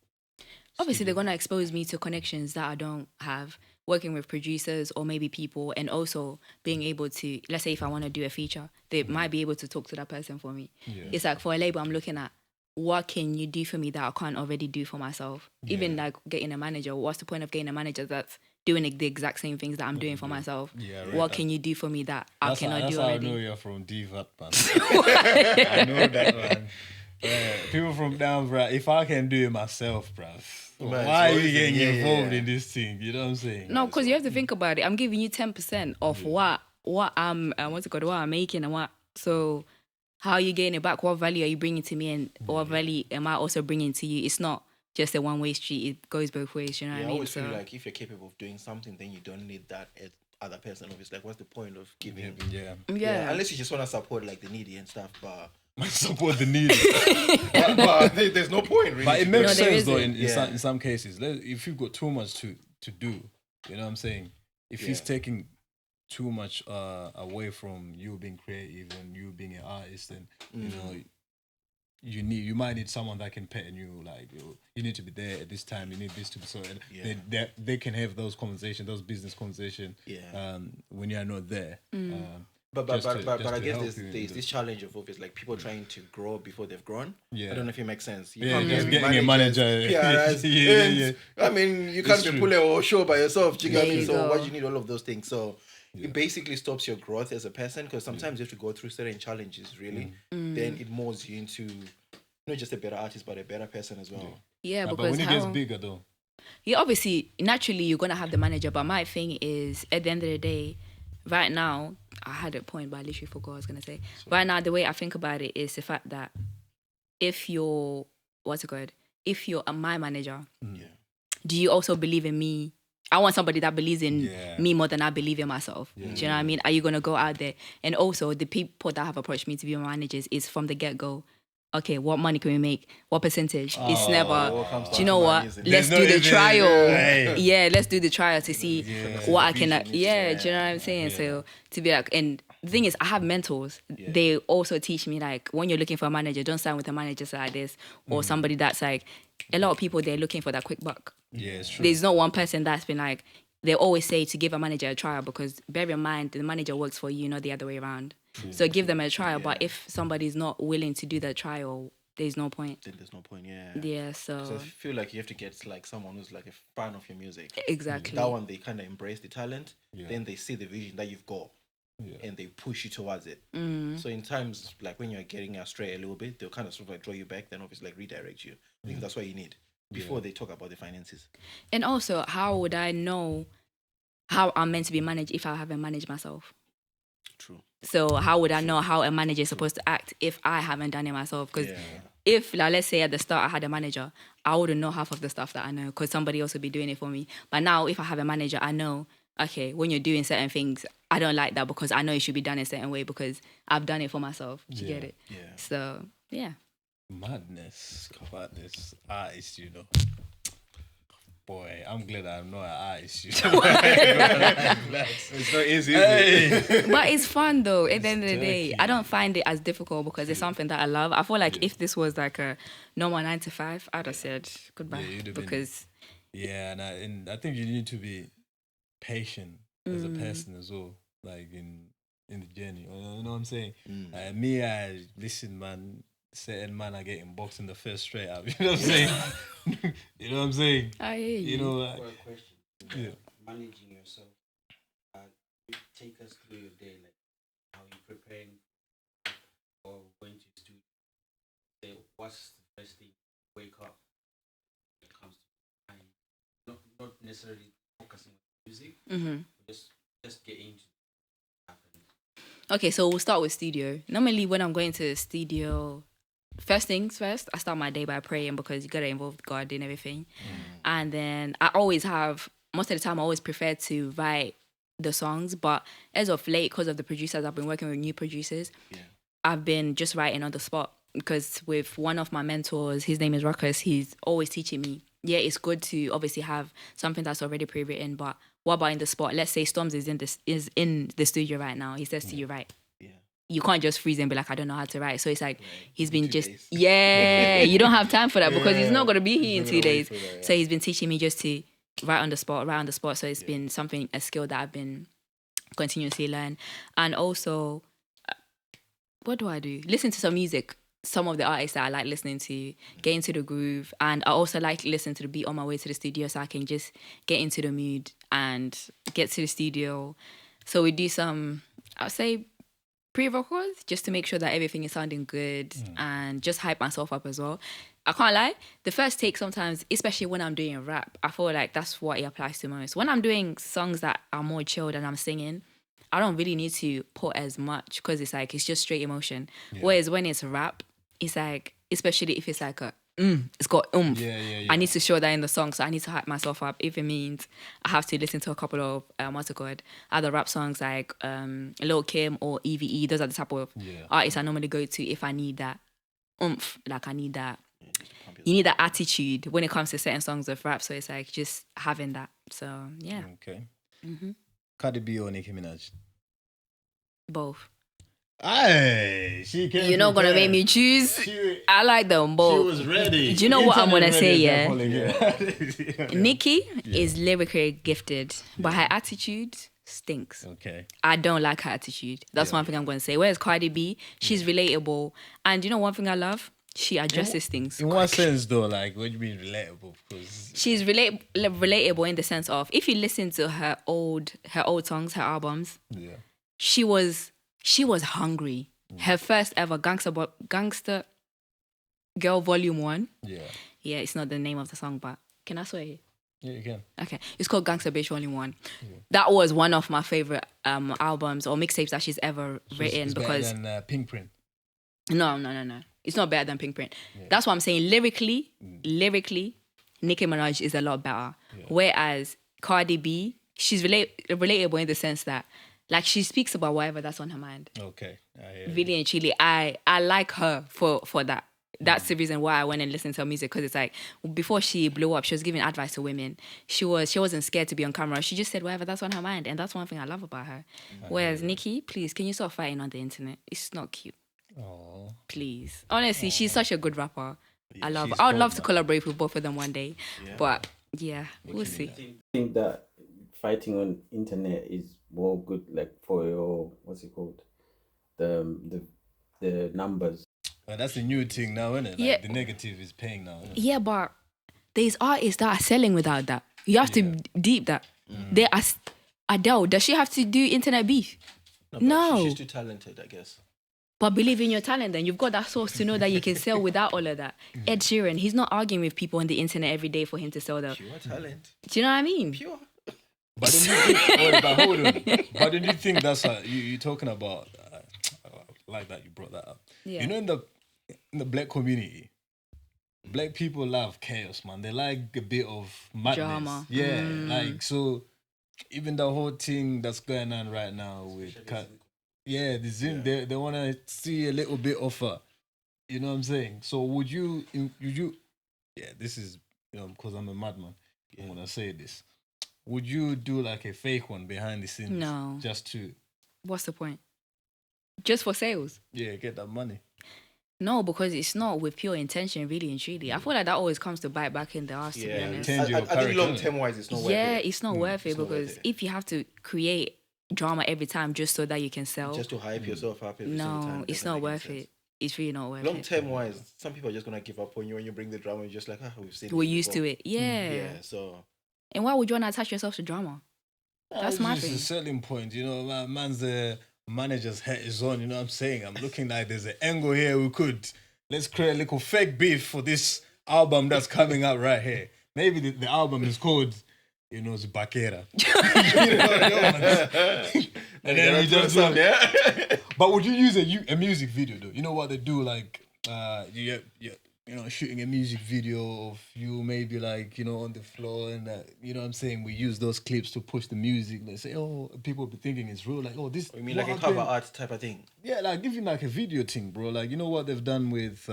Obviously, they're going to expose me to connections that I don't have, working with producers or maybe people, and also being able to, let's say if I want to do a feature, they might be able to talk to that person for me. Yeah. It's like for a label, I'm looking at what can you do for me that I can't already do for myself? Yeah. Even like getting a manager, what's the point of getting a manager that's doing the exact same things that I'm doing for myself? Yeah, right. What can you do for me that I cannot do already? That's how I know you're from DVAT, man. I know that, man. People from down, bro, if I can do it myself, bro, why are you getting involved in this thing? You know what I'm saying? No, because you have to think about it. I'm giving you 10% of what I'm making and what. So how are you getting it back? What value are you bringing to me, and what value am I also bringing to you? It's not just a one-way street. It goes both ways. You know what I mean? I always feel like if you're capable of doing something, then you don't need that other person. Obviously, like what's the point of giving? Yeah. Unless you just want to support like the needy and stuff, but. Support the needy. but there's no point really. But it makes sense though in some cases. If you've got too much to do, you know what I'm saying? If he's taking too much away from you being creative and you being an artist, then you know you might need someone that can pet you, like you need to be there at this time, you need this to be so, and they can have those conversations, those business conversations when you're not there. But I guess there's this challenge of obviously like people trying to grow before they've grown. Yeah. I don't know if it makes sense. You can't just getting a manager. PRs, I mean, you can't be pulling a whole show by yourself. Do you get me? So why do you need all of those things? So it basically stops your growth as a person, because sometimes you have to go through certain challenges, really. Then it molds you into not just a better artist, but a better person as well. Yeah, because but when it gets bigger though. Yeah, obviously, naturally, you're going to have the manager. But my thing is, at the end of the day, right now, I had a point, but I literally forgot what I was going to say. Right now, the way I think about it is the fact that if you're, if you're my manager, do you also believe in me? I want somebody that believes in me more than I believe in myself. Do you know what I mean? Are you going to go out there? And also, the people that have approached me to be my managers is from the get-go. Okay, what money can we make? What percentage? It's never, do you know what? Let's do the trial. Right. Yeah, let's do the trial to see what I can, do you know what I'm saying? So to be like, and the thing is, I have mentors. They also teach me like, when you're looking for a manager, don't sign with a manager like this or somebody that's like, a lot of people, they're looking for that quick buck. Yeah, it's true. There's not one person that's been like, they always say to give a manager a trial, because bear in mind, the manager works for you, not the other way around. So give them a trial, but if somebody's not willing to do the trial, there's no point. Then there's no point, so I feel like you have to get like someone who's like a fan of your music. Exactly. That one, they kind of embrace the talent. Then they see the vision that you've got, and they push you towards it. So in times like when you're getting astray a little bit, they'll kind of sort of like draw you back, then obviously like redirect you. I think that's what you need before they talk about the finances. And also, how would I know how I'm meant to be managed if I haven't managed myself? True. So how would I know how a manager is supposed to act if I haven't done it myself? Because if, like, let's say at the start I had a manager, I wouldn't know half of the stuff that I know, because somebody else would be doing it for me. But now if I have a manager, I know, okay, when you're doing certain things, I don't like that because I know it should be done a certain way because I've done it for myself. Do you get it? Yeah. So, yeah. Madness. Madness. Artist, you know. Boy, I'm glad I'm not an artist. It's not easy, is it? But it's fun though. At the end of the day, I don't find it as difficult because it's something that I love. I feel like if this was like a normal 9 to 5, I'd have said goodbye because. And I think you need to be patient as a person as well, like in the journey. You know what I'm saying? Listen, man. Certain man are getting boxed in the first straight up. You know what I'm saying? You know what I'm saying? I hear you. You know, for a question, managing yourself. Take us through your day, like how you preparing or going to studio. Say, what's the first thing? Wake up. When it comes to time, not necessarily focusing on music. Just get into it. Okay, so we'll start with studio. Normally, when I'm going to the studio, first things first, I start my day by praying because you gotta involve God in everything. And then I always have, most of the time, I always prefer to write the songs. But as of late, because of the producers, I've been working with new producers. I've been just writing on the spot because with one of my mentors, his name is Ruckus, he's always teaching me. Yeah, it's good to obviously have something that's already pre-written, but what about in the spot? Let's say Storms is in the studio right now. He says to you, right? You can't just freeze and be like, I don't know how to write. So it's like he's been just you don't have time for that because he's not gonna be here in 2 days. So he's been teaching me just to write on the spot. So it's been a skill that I've been continuously learn. And also, what do I do? Listen to some music. Some of the artists that I like listening to, get into the groove. And I also like listening to the beat on my way to the studio so I can just get into the mood and get to the studio. So we do some, I'd say, pre-records just to make sure that everything is sounding good and just hype myself up as well. I can't lie, the first take sometimes, especially when I'm doing rap, I feel like that's what it applies to most. When I'm doing songs that are more chilled and I'm singing, I don't really need to put as much because it's like, it's just straight emotion. Whereas when it's rap, it's like, especially if it's like it's got oomph. I need to show that in the song, so I need to hype myself up. If it means I have to listen to a couple of other rap songs like Lil Kim or EVE. Those are the type of artists I normally go to if I need that oomph. Like I need that. You need that attitude when it comes to certain songs of rap. So it's like just having that. So yeah. Okay. Cardi B or Nicki Minaj? Both. Aye, you're not gonna make me choose. I like them both. She was ready. Do you know what I'm gonna say? Nicki is lyrically gifted, but her attitude stinks. Okay. I don't like her attitude. That's one thing I'm gonna say. Whereas Cardi B, she's relatable, and you know one thing I love. She addresses things. In what sense, though? Like, what do you mean relatable? Because she's relatable in the sense of if you listen to her old songs, her albums. She was hungry. Her first ever Gangster Girl Volume 1. Yeah, it's not the name of the song, but can I swear? Yeah, you can. Okay, it's called Gangster Bitch Volume 1. That was one of my favorite albums or mixtapes that she's ever written it's because better than Pink Print. No. It's not better than Pink Print. That's what I'm saying. Lyrically, Nicki Minaj is a lot better. Whereas Cardi B, she's relatable in the sense that like she speaks about whatever that's on her mind. Okay. Really and truly, I like her for that. That's the reason why I went and listened to her music because it's like before she blew up, she was giving advice to women. She wasn't scared to be on camera. She just said whatever that's on her mind, and that's one thing I love about her. Whereas Nicki, please, can you stop fighting on the internet? It's not cute. Oh. Please, honestly, she's such a good rapper. I love her. I would love to collaborate with both of them one day, but yeah, we'll see. I think that fighting on internet is more good, like for your what's it called, the numbers. Well, that's a new thing now, isn't it? Like the negative is paying now. Yeah, but there's artists that are selling without that. You have to deep that. There are Adele. Does she have to do internet beef? No. She's too talented, I guess. But believe in your talent then. You've got that source to know that you can sell without all of that. Ed Sheeran, he's not arguing with people on the internet every day for him to sell that. Pure talent. Do you know what I mean? Pure. But then you think, hold on. But then you think that's you're talking about, like that, you brought that up. Yeah. You know, in the black community, black people love chaos, man. They like a bit of madness. Drama. Yeah, like, so even the whole thing that's going on right now with... the Zoom, they want to see a little bit of you know what I'm saying? So would you, this is, because I'm a madman. I'm gonna say this. Would you do like a fake one behind the scenes? No. Just to... What's the point? Just for sales? Yeah, get that money. No, because it's not with pure intention, really and truly. I feel like that always comes to bite back in the ass, to be honest. I think long-term wise, it's not worth it. Yeah, it's not worth it because if you have to create drama every time just so that you can sell. Just to hype yourself up every single time. No, it's not worth it. It's really not worth it. Long-term wise, some people are just going to give up on you when you bring the drama. You're just like, we've seen it. We're used to it. Yeah. Yeah, so... And why would you want to attach yourself to drama? That's my thing. It's a selling point, you know, man's manager's head is on, you know what I'm saying? I'm looking like there's an angle here let's create a little fake beef for this album that's coming out right here. Maybe the album is called, it's Bakera. And then we just do it. But would you use a music video though? You know what they do, like, shooting a music video of you maybe like, on the floor and you know what I'm saying? We use those clips to push the music. They say, people be thinking it's real. Like, this... You mean like a cover art type of thing? Yeah, like giving like a video thing, bro. Like, you know what they've done with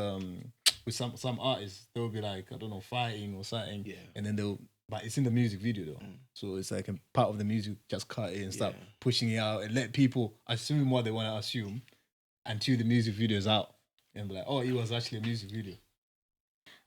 some artists? They'll be like, I don't know, fighting or something. Yeah. And then but it's in the music video though. So it's like a part of the music, just cut it and start pushing it out and let people assume what they want to assume until the music video is out. And be like, it was actually a music video.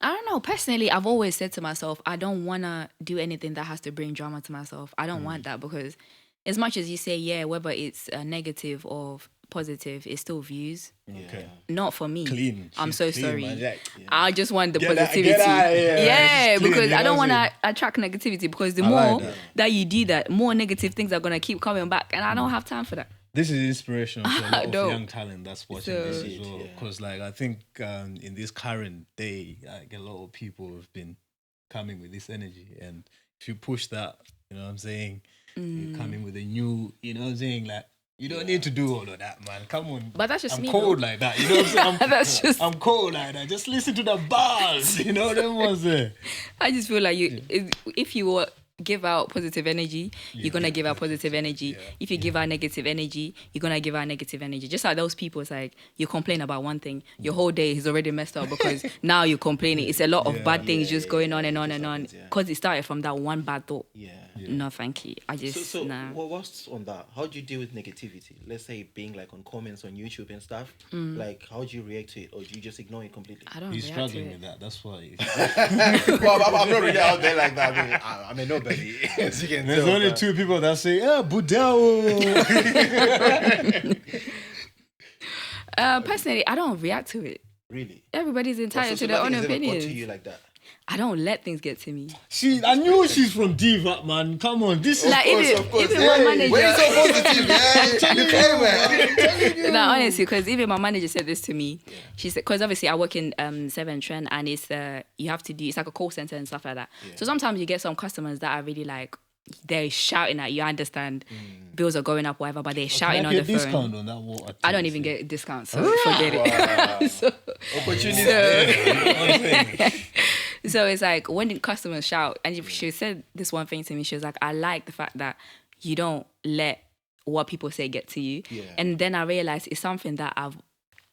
I don't know. Personally, I've always said to myself, I don't want to do anything that has to bring drama to myself. I don't want that because as much as you say, whether it's negative or positive, it's still views. Okay. Not for me. Clean. I'm so clean, sorry. Yeah. I just want the positivity. Get out, yeah, because clean, I don't want to attract negativity because the more that you do that, more negative things are going to keep coming back and I don't have time for that. This is inspirational to a lot of young talent that's watching this as well. Because, I think in this current day, a lot of people have been coming with this energy. And if you push that, you know what I'm saying, you're coming with a new, you know what I'm saying, like, you don't need to do all of that, man. Come on. But that's just I'm me. cold like that. You know what I'm saying? I'm cold like that. Just listen to the bars. You know them ones there. I just feel like if you were... give out positive energy, you're gonna give out positive energy. If you give out negative energy, you're gonna give out negative energy. Just like those people, it's like you complain about one thing, your whole day is already messed up because now you're complaining. It's a lot of bad things just going on and on and on because it started from that one bad thought. No, thank you. I just nah. Well, what's on that? How do you deal with negativity? Let's say being like on comments on YouTube and stuff. Like, how do you react to it, or do you just ignore it completely? I don't. He's struggling with that. That's why. Well, I'm not really out there like that. I mean, nobody. There's only two people that say, Budao. Personally, I don't react to it. Really? Everybody's entitled to their own opinions. Got to you like that? I don't let things get to me. I knew she's from Diva, man. Come on, this like is of course. Even my manager. Why are you so positive? No, honestly, because even my manager said this to me. She said, because obviously I work in Seven Trend, and it's you have to do, it's like a call center and stuff like that. So sometimes you get some customers that are really like, they're shouting at you. I understand bills are going up, whatever, but they're shouting on the phone. Discount on that water? I don't even get discounts, so forget it. Opportunity. So it's like when the customers shout, and she said this one thing to me. She was like, "I like the fact that you don't let what people say get to you." And then I realized it's something that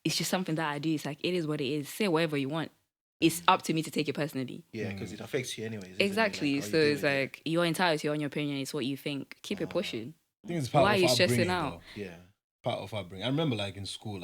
it's just something that I do. It's like it is what it is. Say whatever you want. It's up to me to take it personally. Yeah, because it affects you anyways. Exactly. Like, so it's like you're entitled to your own opinion. It's what you think. Keep it pushing. I think it's part Why of are you stressing upbringing, out? though. Yeah, part of upbringing. I remember, like in school,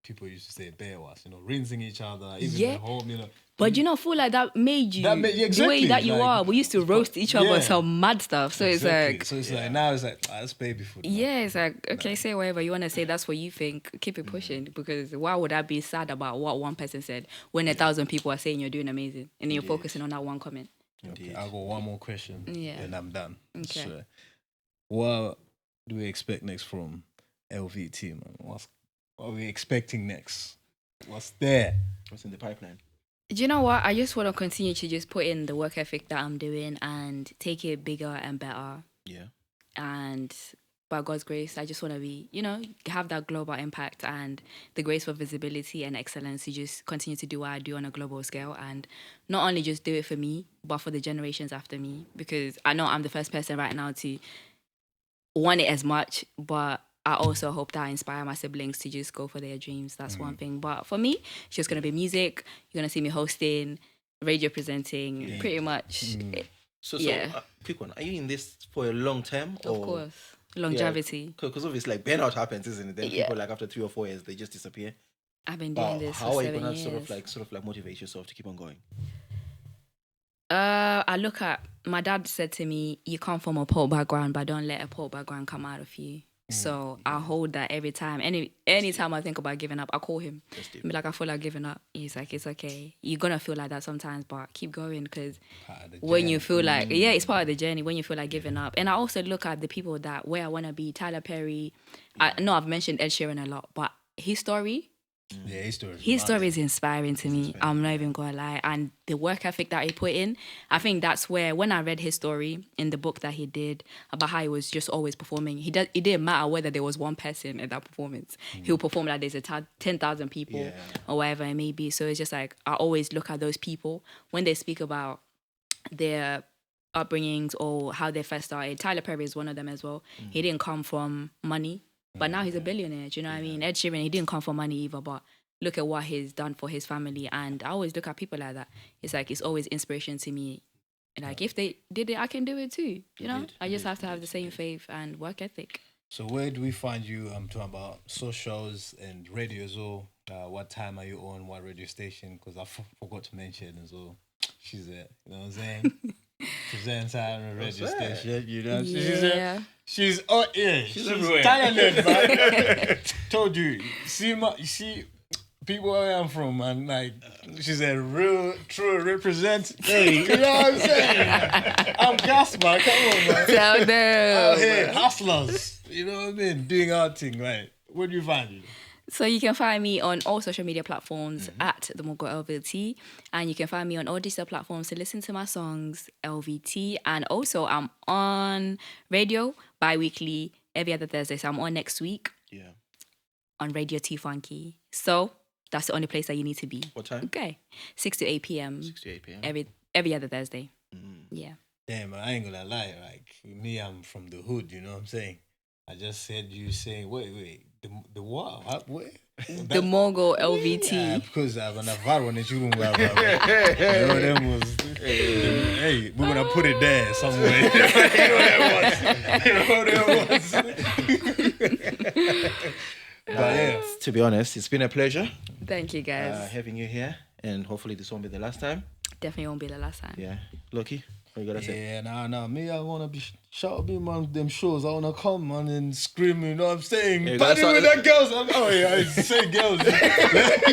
people used to say bear was, rinsing each other, even at home, But you know, feel like that made you exactly, the way that you are. We used to roast each other some mad stuff. So it's like now it's like that's baby food. Yeah, it's like okay, say whatever you want to say. That's what you think. Keep it pushing because why would I be sad about what one person said when 1,000 people are saying you're doing amazing and you're focusing on that one comment? Okay, I got one more question. And I'm done. Okay. So, what do we expect next from LVT, man? What are we expecting next? What's there? What's in the pipeline? Do you know what? I just want to continue to just put in the work ethic that I'm doing and take it bigger and better. Yeah. And by God's grace, I just want to be, have that global impact and the grace for visibility and excellence to just continue to do what I do on a global scale and not only just do it for me, but for the generations after me. Because I know I'm the first person right now to want it as much, but I also hope that I inspire my siblings to just go for their dreams. That's one thing. But for me, it's just going to be music. You're going to see me hosting radio presenting, pretty much. So quick one. Are you in this for a long term? Of course. Longevity. Because obviously, like, burnout happens, isn't it? Then people, like, after 3 or 4 years, they just disappear. I've been doing this how for are you 7 gonna years. sort of like motivate yourself to keep on going? I look at, my dad said to me, you come from a poor background, but don't let a poor background come out of you. So I hold that every time. Anytime I think about giving up, I call him. Be like, I feel like giving up. He's like, it's okay. You're going to feel like that sometimes, but keep going, because when you feel like, it's part of the journey, when you feel like giving up. And I also look at the people that, where I want to be, Tyler Perry. I know I've mentioned Ed Sheeran a lot, but his story, his story is inspiring to me. I'm not even gonna lie. And the work ethic that he put in, I think that's where, when I read his story in the book that he did about how he was just always performing, it didn't matter whether there was one person at that performance. He'll perform like there's 10,000 people or whatever it may be. So it's just like, I always look at those people when they speak about their upbringings or how they first started. Tyler Perry is one of them as well. He didn't come from money. But now he's a billionaire, do you know what I mean? Ed Sheeran, he didn't come from money either, but look at what he's done for his family. And I always look at people like that. It's like, it's always inspiration to me. Like, if they did it, I can do it too, you know? I just have to have the same faith and work ethic. So where do we find you? I'm talking about socials and radio as well. What time are you on? What radio station? Because I forgot to mention as well. She's there, you know what I'm saying? Presents on a radio station, you know. She's talented, man. Told you. You see people where I'm from, and like, she's a real, true represent. Hey, you know what I'm saying? I'm gas, man. Come on, man. Tell them. Out here, hustlers. You know what I mean? Doing our thing, right? Where do you find you? So you can find me on all social media platforms at the Mogo LVT, and you can find me on all digital platforms to listen to my songs, LVT, and also I'm on radio bi-weekly every other Thursday. So I'm on next week. On Radio T Funky. So that's the only place that you need to be. What time? Okay, 6 to 8 p.m. 6 to 8 p.m. Every other Thursday. Yeah. Damn, I ain't gonna lie. Like me, I'm from the hood. You know what I'm saying? I just said you saying wait. The what? What? The Mogo LVT. Yeah, because I'm gonna Mafero and you know them was. Hey, we're gonna put it there somewhere. But to be honest, it's been a pleasure. Thank you, guys. Having you here, and hopefully this won't be the last time. Definitely won't be the last time. Yeah, Loki. What you gotta say? Yeah, nah. Me, I wanna be shout out on them shows. I wanna come man and scream. You know what I'm saying? Yeah, Party with that girls. I say girls.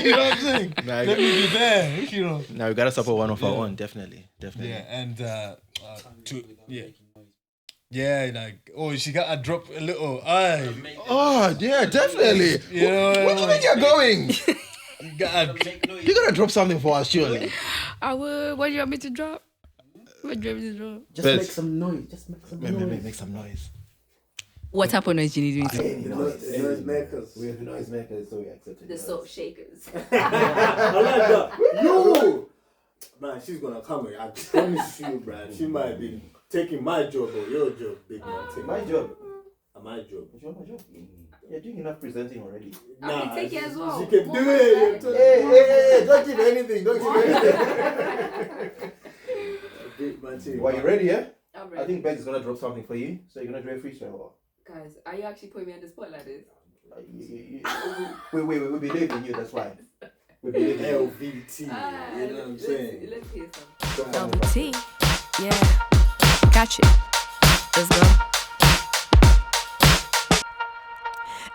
You know what I'm saying? Nah, Let me be there. You know. Now we gotta support one of our own. Definitely. Yeah, and like she gotta drop a little. Oh yeah, definitely. You know, what do you think you're going? You gotta drop something for us, surely. I would. What do you want me to drop? What do you want me to drop? Just make some noise. Just make some noise. Make some noise. What type of noise do you need to do? Noise makers. We have noise makers, so we accept it. The soap shakers. I like that. You! Man, she's gonna come here. I promise you, Brad. She might be taking my job or your job, big man. Take my job. My job. What's your job? You're doing enough presenting already. Nah, take it as well. She can do it. Hey, don't give anything. Big man, Well, you ready, yeah? I'm ready. I think Beg's gonna drop something for you. So you're gonna do a freestyle or? Guys, are you actually putting me on the spot like this? We believe in you, that's why. We believe in you. LVT. You know what I'm saying? Let's hear some. LVT. Yeah. Catch it. Let's go.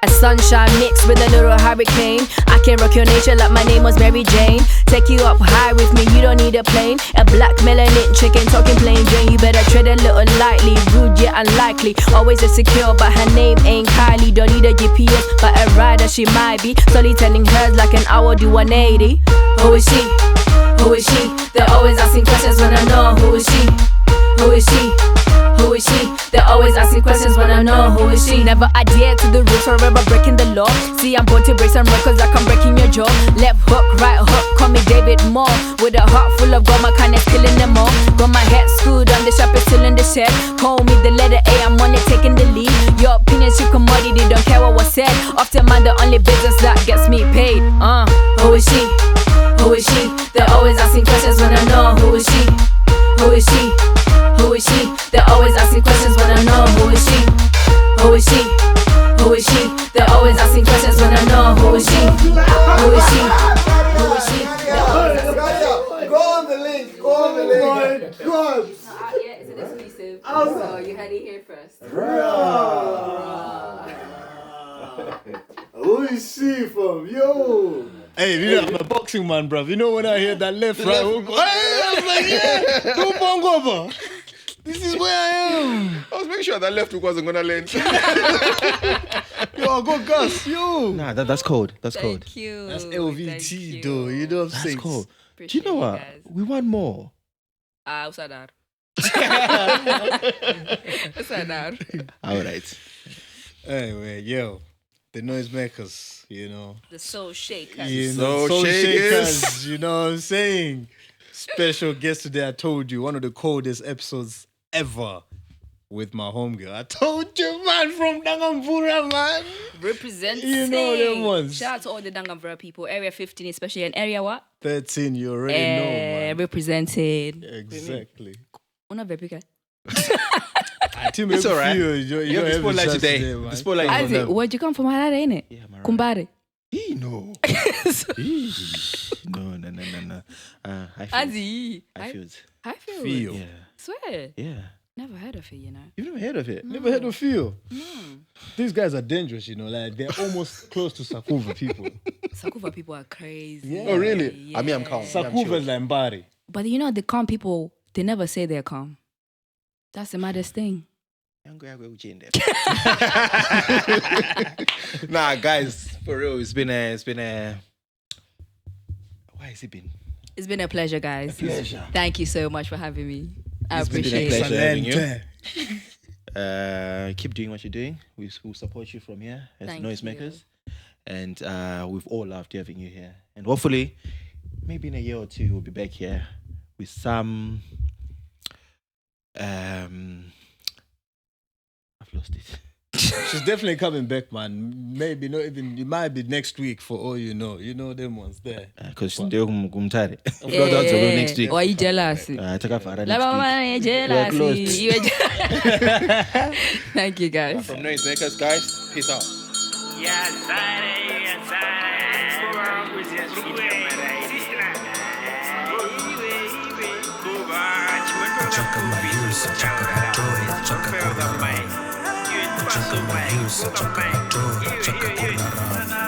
A sunshine mixed with a little hurricane. I can rock your nature like my name was Mary Jane. Take you up high with me, you don't need a plane. A black melanin chicken talking plain Jane. You better tread a little lightly, rude yet unlikely. Always insecure, but her name ain't Kylie. Don't need a GPS, but a rider she might be. Slowly telling hers like an hour do 180. Who is she? Who is she? They're always asking questions when I know who is she? Who is she? Who is she? They're always asking questions when I know who is she. Never adhere to the rules, forever breaking the law. See, I'm born to break some records like I'm breaking your jaw. Left hook, right hook, call me David Moore. With a heart full of gold, my kindness killing them all. Got my head screwed on the shop is still in the shed. Call me the letter A, I'm on it taking the lead. Your opinion's your commodity, don't care what was said. Often man the only business that gets me paid. Who is she? Who is she? They're always asking questions when I know Yeah, it's an exclusive. So you heard it here first. Who is she from? Yo! Hey, you know, I'm a boxing man, bruv. You know when I hear that left, right, we'll go, hey, I was like, yeah, don't bongo over. This is where I am. I was making sure that left hook wasn't gonna land. Yo, I got Gus, yo. Nah, that's cold. That's cold. Thank you. That's LVT, though. You know what I'm That's saying? cold. Do you know what? We want more. What's that? What's that? All right. Anyway, yo, the noisemakers, you know. The soul shakers. You know, Soul shakers. you know what I'm saying? Special guest today, I told you, one of the coldest episodes ever with my homegirl. I told you, man, from Dangamvura, man. Representing. You know them ones. Shout out to all the Dangamvura people. Area 15, especially in area what? 13, you already know, man. Represented. Exactly. Una bebika. It's all right. You have the spotlight today. The spotlight is on them. Where'd you come from? Harare, innit? Yeah, man. Kumbare. No. No. I feel. Yeah. Swear. Yeah. Never heard of it, you know. You've never heard of it? Never heard of Fio. No. These guys are dangerous, you know. Like, they're almost close to Sakuva people. Sakuva people are crazy. Yeah. Oh, really? Yeah. I mean, I'm calm. Sakuva is like Mbari. But you know, the calm people, they never say they're calm. That's the maddest thing. Nah, guys, for real, it's been a. Why has it been? It's been a pleasure, guys. Pleasure. Thank you so much for having me. I It's been a appreciate pleasure it. having you. Keep doing what you're doing. We'll support you from here as Thank noisemakers. And we've all loved having you here. And hopefully, maybe in a year or two, we'll be back here with some. I've lost it. She's definitely coming back, man. Maybe not even, it might be next week for all you know. You know them ones there. Because they're kumtari. Next week. Why are you jealous? Take off next You're week. jealous. We are closed. You're jealous. Thank you, guys. From noisemakers, guys. Peace out. Choca Mahiusa, choca Patrol, choca Kurara. Choca Mahiusa, choca Patrol, choca Kurara.